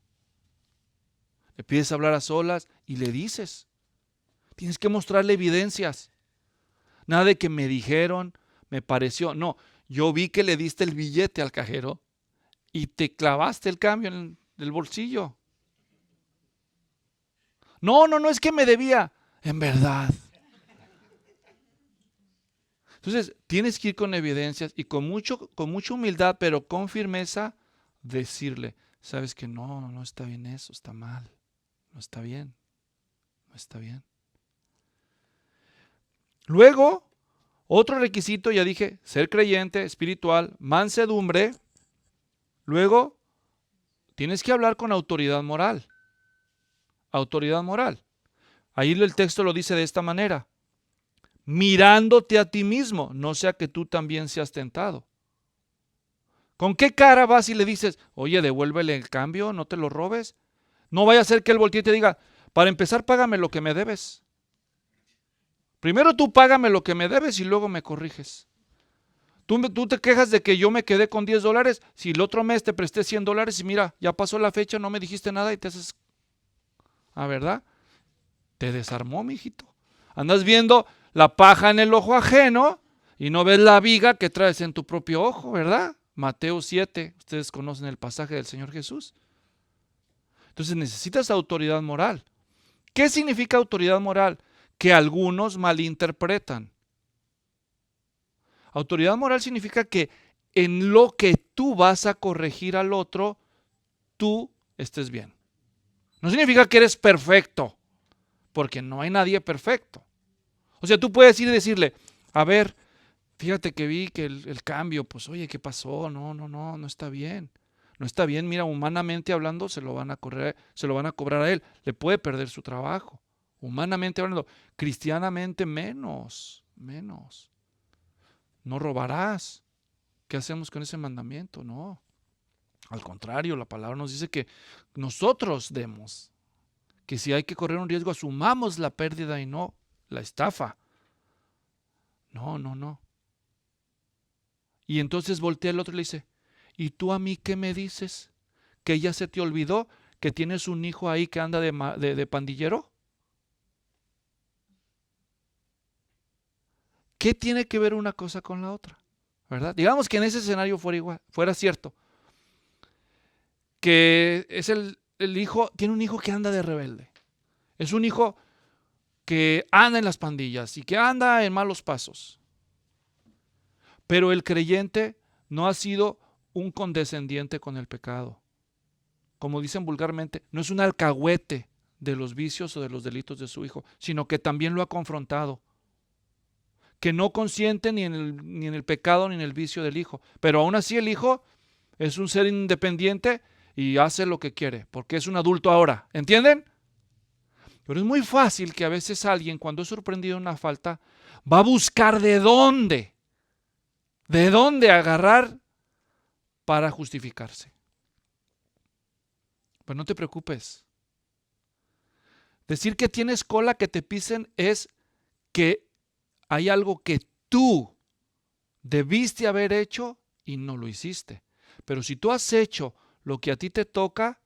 Le pides hablar a solas y le dices. Tienes que mostrarle evidencias. Nada de que me dijeron, me pareció. No, yo vi que le diste el billete al cajero y te clavaste el cambio en el bolsillo. No, es que me debía. En verdad. Entonces, tienes que ir con evidencias y con mucha humildad, pero con firmeza, decirle, sabes que no está bien eso, está mal. No está bien. No está bien. Luego, Otro requisito, ya dije, ser creyente, espiritual, mansedumbre. Luego, tienes que hablar con autoridad moral. Autoridad moral. Ahí el texto lo dice de esta manera. Mirándote a ti mismo, no sea que tú también seas tentado. ¿Con qué cara vas y le dices, oye, devuélvele el cambio, no te lo robes? No vaya a ser que él voltee y te diga, para empezar, págame lo que me debes. Primero tú págame lo que me debes y luego me corriges. Tú te quejas de que yo me quedé con $10, si el otro mes te presté $100 y mira, ya pasó la fecha, no me dijiste nada y te haces... ¿Ah, verdad? Te desarmó, mijito. Andas viendo la paja en el ojo ajeno y no ves la viga que traes en tu propio ojo, ¿verdad? Mateo 7, ustedes conocen el pasaje del Señor Jesús. Entonces necesitas autoridad moral. ¿Qué significa autoridad moral? Que algunos malinterpretan. Autoridad moral significa que en lo que tú vas a corregir al otro, tú estés bien. No significa que eres perfecto, porque no hay nadie perfecto. O sea, tú puedes ir y decirle, a ver, fíjate que vi que el cambio, pues oye, ¿qué pasó? No está bien. No está bien, mira, humanamente hablando se lo van a cobrar a él. Le puede perder su trabajo. Humanamente hablando, cristianamente menos. No robarás. ¿Qué hacemos con ese mandamiento? No. Al contrario, la palabra nos dice que nosotros demos. Que si hay que correr un riesgo, asumamos la pérdida y no la estafa. No. Y entonces voltea el otro y le dice, ¿y tú a mí qué me dices? ¿Que ya se te olvidó que tienes un hijo ahí que anda de pandillero? ¿Qué tiene que ver una cosa con la otra? ¿Verdad? Digamos que en ese escenario fuera cierto. Que es el hijo, tiene un hijo que anda de rebelde. Es un hijo que anda en las pandillas y que anda en malos pasos. Pero el creyente no ha sido un condescendiente con el pecado. Como dicen vulgarmente, no es un alcahuete de los vicios o de los delitos de su hijo, sino que también lo ha confrontado. Que no consiente ni en el pecado ni en el vicio del hijo. Pero aún así el hijo es un ser independiente y hace lo que quiere, porque es un adulto ahora. ¿Entienden? Pero es muy fácil que a veces alguien, cuando es sorprendido en una falta, va a buscar de dónde agarrar para justificarse. Pues no te preocupes. Decir que tienes cola que te pisen es que hay algo que tú debiste haber hecho y no lo hiciste. Pero si tú has hecho lo que a ti te toca,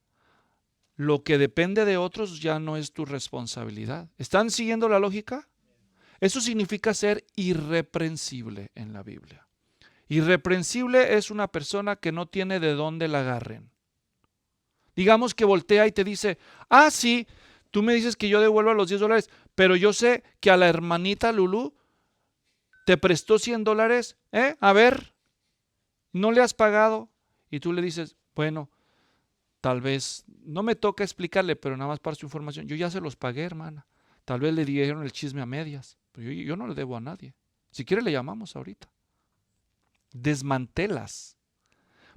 lo que depende de otros ya no es tu responsabilidad. ¿Están siguiendo la lógica? Eso significa ser irreprensible en la Biblia. Irreprensible es una persona que no tiene de dónde la agarren. Digamos que voltea y te dice, sí, tú me dices que yo devuelva los $10, pero yo sé que a la hermanita Lulú te prestó $100, a ver, no le has pagado. Y tú le dices, bueno, tal vez, no me toca explicarle, pero nada más para su información, yo ya se los pagué, hermana. Tal vez le dieron el chisme a medias, pero yo no le debo a nadie. Si quiere le llamamos ahorita. Desmantelas,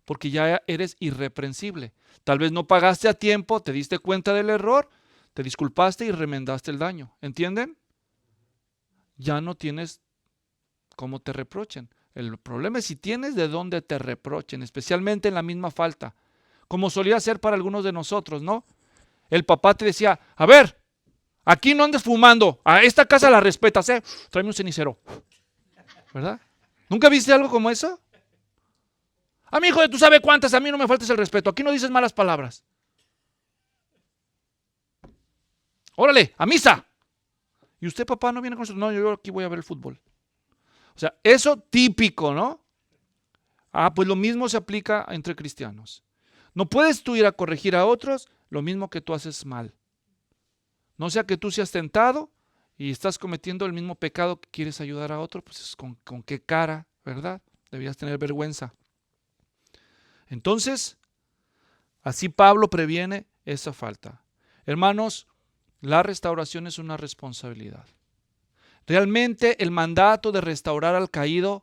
porque ya eres irreprensible. Tal vez no pagaste a tiempo, te diste cuenta del error, te disculpaste y remendaste el daño. ¿Entienden? Ya no tienes cómo te reprochen. El problema es si tienes de dónde te reprochen, especialmente en la misma falta. Como solía ser para algunos de nosotros, ¿no? El papá te decía, a ver, aquí no andes fumando, a esta casa la respetas, tráeme un cenicero. ¿Verdad? ¿Nunca viste algo como eso? A mi hijo de tú sabes cuántas, a mí no me faltes el respeto, aquí no dices malas palabras. Órale, a misa. Y usted, papá, no viene con nosotros. No, yo aquí voy a ver el fútbol. O sea, eso típico, ¿no? Pues lo mismo se aplica entre cristianos. No puedes tú ir a corregir a otros lo mismo que tú haces mal. No sea que tú seas tentado y estás cometiendo el mismo pecado que quieres ayudar a otro, pues con qué cara, ¿verdad? Deberías tener vergüenza. Entonces, así Pablo previene esa falta. Hermanos, la restauración es una responsabilidad. Realmente el mandato de restaurar al caído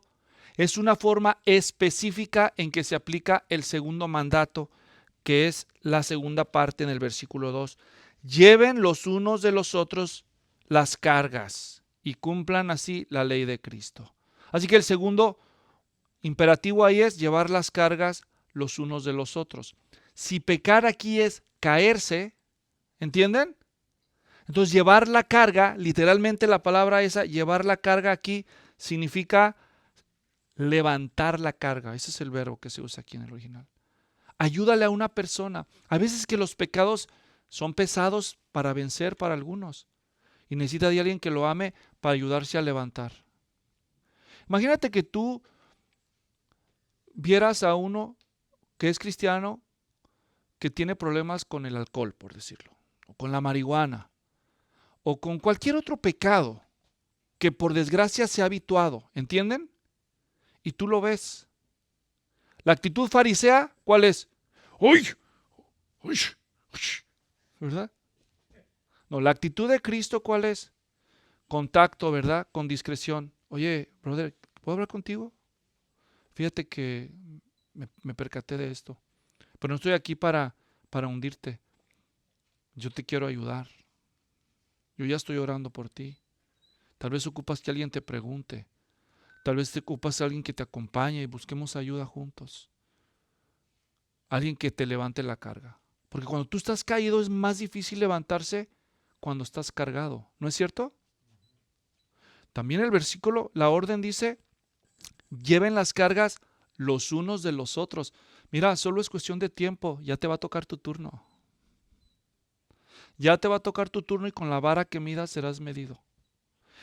es una forma específica en que se aplica el segundo mandato, que es la segunda parte en el versículo 2. Lleven los unos de los otros las cargas y cumplan así la ley de Cristo. Así que el segundo imperativo ahí es llevar las cargas los unos de los otros. Si pecar aquí es caerse, ¿entienden? Entonces llevar la carga, literalmente la palabra esa, llevar la carga aquí significa levantar la carga. Ese es el verbo que se usa aquí en el original. Ayúdale a una persona. A veces que los pecados son pesados para vencer para algunos y necesita de alguien que lo ame para ayudarse a levantar. Imagínate que tú vieras a uno que es cristiano que tiene problemas con el alcohol, por decirlo, o con la marihuana, o con cualquier otro pecado que por desgracia se ha habituado, ¿entienden? Y tú lo ves. La actitud farisea, ¿cuál es? ¡Uy! ¡Uy! ¿Verdad? No, la actitud de Cristo, ¿cuál es? Contacto, ¿verdad? Con discreción. Oye, brother, ¿puedo hablar contigo? Fíjate que me percaté de esto, pero no estoy aquí para hundirte. Yo te quiero ayudar. Yo ya estoy orando por ti. Tal vez ocupas que alguien te pregunte. Tal vez te ocupas a alguien que te acompañe y busquemos ayuda juntos. Alguien que te levante la carga. Porque cuando tú estás caído es más difícil levantarse cuando estás cargado. ¿No es cierto? También el versículo, la orden dice, lleven las cargas los unos de los otros. Mira, solo es cuestión de tiempo. Ya te va a tocar tu turno. Ya te va a tocar tu turno y con la vara que midas serás medido.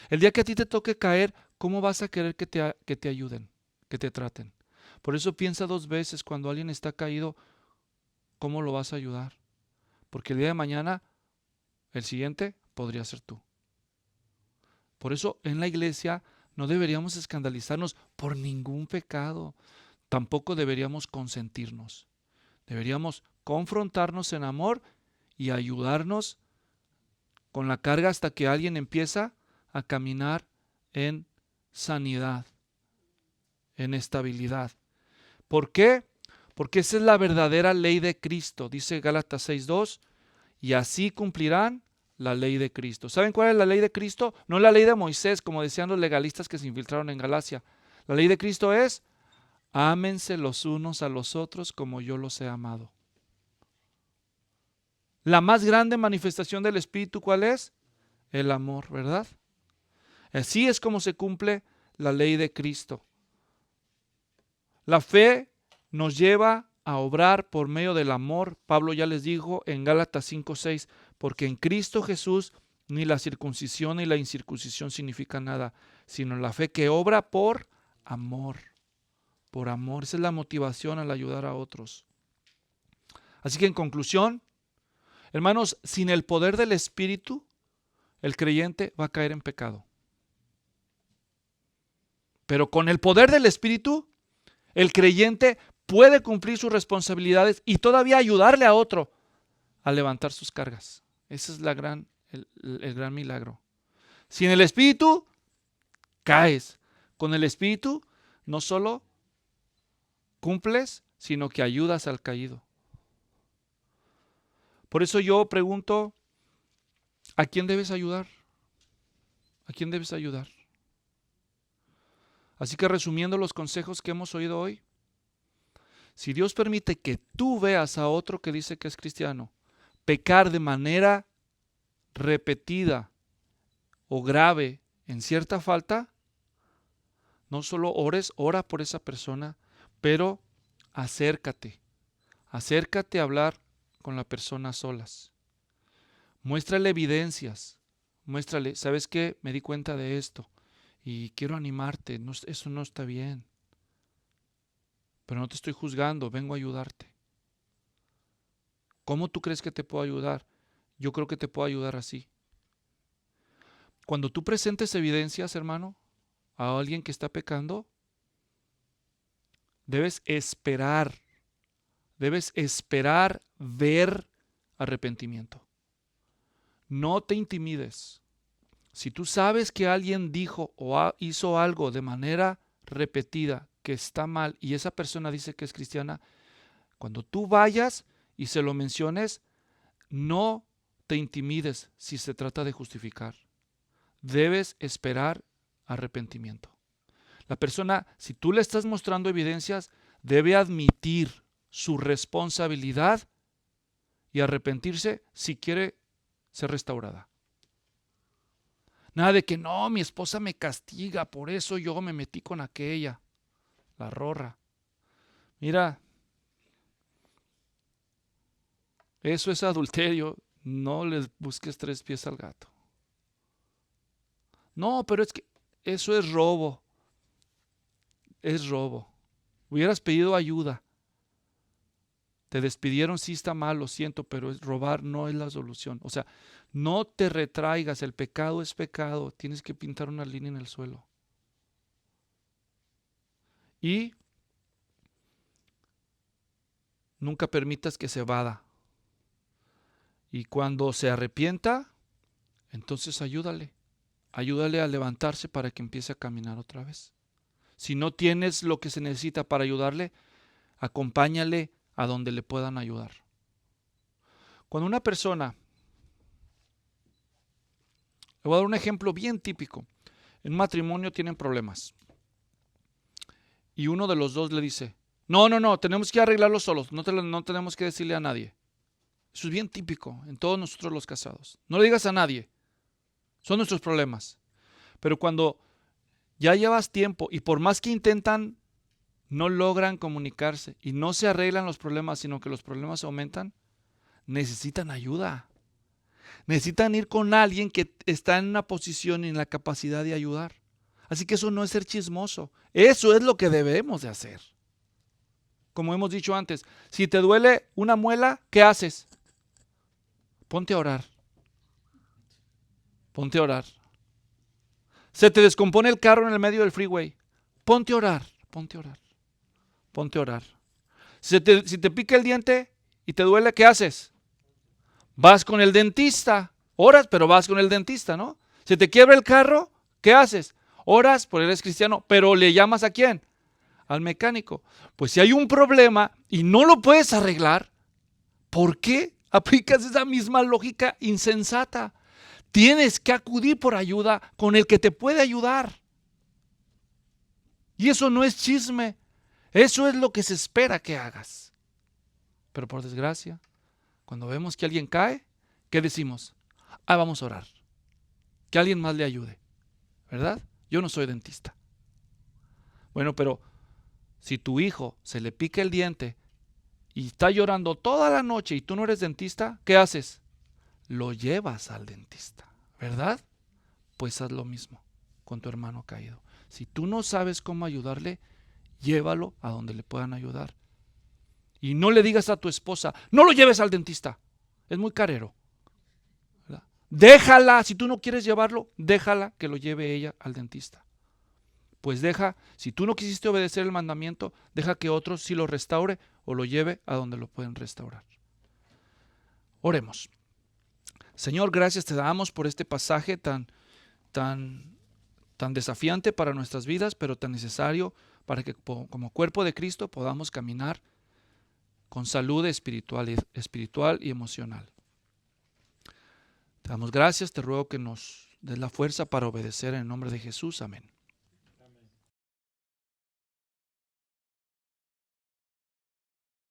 El día que a ti te toque caer, ¿cómo vas a querer que te ayuden, que te traten? Por eso piensa 2 veces cuando alguien está caído, ¿cómo lo vas a ayudar? Porque el día de mañana, el siguiente podría ser tú. Por eso en la iglesia no deberíamos escandalizarnos por ningún pecado. Tampoco deberíamos consentirnos. Deberíamos confrontarnos en amor y ayudarnos con la carga hasta que alguien empieza a caminar en sanidad, en estabilidad. ¿Por qué? Porque esa es la verdadera ley de Cristo, dice Gálatas 6:2, y así cumplirán la ley de Cristo. ¿Saben cuál es la ley de Cristo? No la ley de Moisés, como decían los legalistas que se infiltraron en Galacia. La ley de Cristo es, ámense los unos a los otros como yo los he amado. La más grande manifestación del Espíritu, ¿cuál es? El amor, ¿verdad? Así es como se cumple la ley de Cristo. La fe nos lleva a obrar por medio del amor. Pablo ya les dijo en Gálatas 5:6, porque en Cristo Jesús ni la circuncisión ni la incircuncisión significa nada, sino la fe que obra por amor. Por amor, esa es la motivación al ayudar a otros. Así que en conclusión, hermanos, sin el poder del Espíritu, el creyente va a caer en pecado. Pero con el poder del Espíritu, el creyente puede cumplir sus responsabilidades y todavía ayudarle a otro a levantar sus cargas. Ese es el gran milagro. Sin el Espíritu, caes. Con el Espíritu, no solo cumples, sino que ayudas al caído. Por eso yo pregunto, ¿a quién debes ayudar? ¿A quién debes ayudar? Así que resumiendo los consejos que hemos oído hoy, si Dios permite que tú veas a otro que dice que es cristiano pecar de manera repetida o grave en cierta falta, no solo ora por esa persona, pero acércate a hablar con la persona a solas. Muéstrale evidencias, muéstrale, ¿sabes qué? Me di cuenta de esto y quiero animarte, eso no está bien. Pero no te estoy juzgando, vengo a ayudarte. ¿Cómo tú crees que te puedo ayudar? Yo creo que te puedo ayudar así. Cuando tú presentes evidencias, hermano, a alguien que está pecando, debes esperar ver arrepentimiento. No te intimides. Si tú sabes que alguien dijo o hizo algo de manera repetida que está mal y esa persona dice que es cristiana, cuando tú vayas y se lo menciones, no te intimides si se trata de justificar. Debes esperar arrepentimiento. La persona, si tú le estás mostrando evidencias, debe admitir su responsabilidad y arrepentirse si quiere ser restaurada. Nada de que no, mi esposa me castiga, por eso yo me metí con aquella, la rorra. Mira, eso es adulterio, no le busques 3 pies al gato. No, pero es que eso es robo. Es robo. Hubieras pedido ayuda. Te despidieron, sí está mal, lo siento, pero robar no es la solución. O sea, no te retraigas, el pecado es pecado. Tienes que pintar una línea en el suelo. Y nunca permitas que se evada. Y cuando se arrepienta, entonces ayúdale. Ayúdale a levantarse para que empiece a caminar otra vez. Si no tienes lo que se necesita para ayudarle, acompáñale a donde le puedan ayudar. Cuando una persona, le voy a dar un ejemplo bien típico, en un matrimonio tienen problemas y uno de los dos le dice, no, tenemos que arreglarlo solos, no tenemos que decirle a nadie. Eso es bien típico en todos nosotros los casados. No le digas a nadie, son nuestros problemas. Pero cuando ya llevas tiempo y por más que intentan, no logran comunicarse y no se arreglan los problemas, sino que los problemas aumentan, necesitan ayuda. Necesitan ir con alguien que está en una posición y en la capacidad de ayudar. Así que eso no es ser chismoso. Eso es lo que debemos de hacer. Como hemos dicho antes, si te duele una muela, ¿qué haces? Ponte a orar. Ponte a orar. Se te descompone el carro en el medio del freeway. Ponte a orar. Ponte a orar. Ponte a orar. Si te pica el diente y te duele, ¿qué haces? Vas con el dentista. Oras, pero vas con el dentista, ¿no? Si te quiebra el carro, ¿qué haces? Oras, porque eres cristiano, pero ¿le llamas a quién? Al mecánico. Pues si hay un problema y no lo puedes arreglar, ¿por qué aplicas esa misma lógica insensata? Tienes que acudir por ayuda con el que te puede ayudar. Y eso no es chisme. Eso es lo que se espera que hagas. Pero por desgracia, cuando vemos que alguien cae, ¿qué decimos? Vamos a orar. Que alguien más le ayude. ¿Verdad? Yo no soy dentista. Bueno, pero si tu hijo se le pica el diente y está llorando toda la noche y tú no eres dentista, ¿qué haces? Lo llevas al dentista, ¿verdad? Pues haz lo mismo con tu hermano caído. Si tú no sabes cómo ayudarle, llévalo a donde le puedan ayudar. Y no le digas a tu esposa, no lo lleves al dentista, es muy carero, ¿verdad? Déjala, si tú no quieres llevarlo, déjala que lo lleve ella al dentista. Pues si tú no quisiste obedecer el mandamiento, deja que otro sí lo restaure o lo lleve a donde lo pueden restaurar. Oremos. Señor, gracias te damos por este pasaje tan desafiante para nuestras vidas, pero tan necesario para que como cuerpo de Cristo podamos caminar con salud espiritual y emocional. Te damos gracias, te ruego que nos des la fuerza para obedecer en el nombre de Jesús. Amén.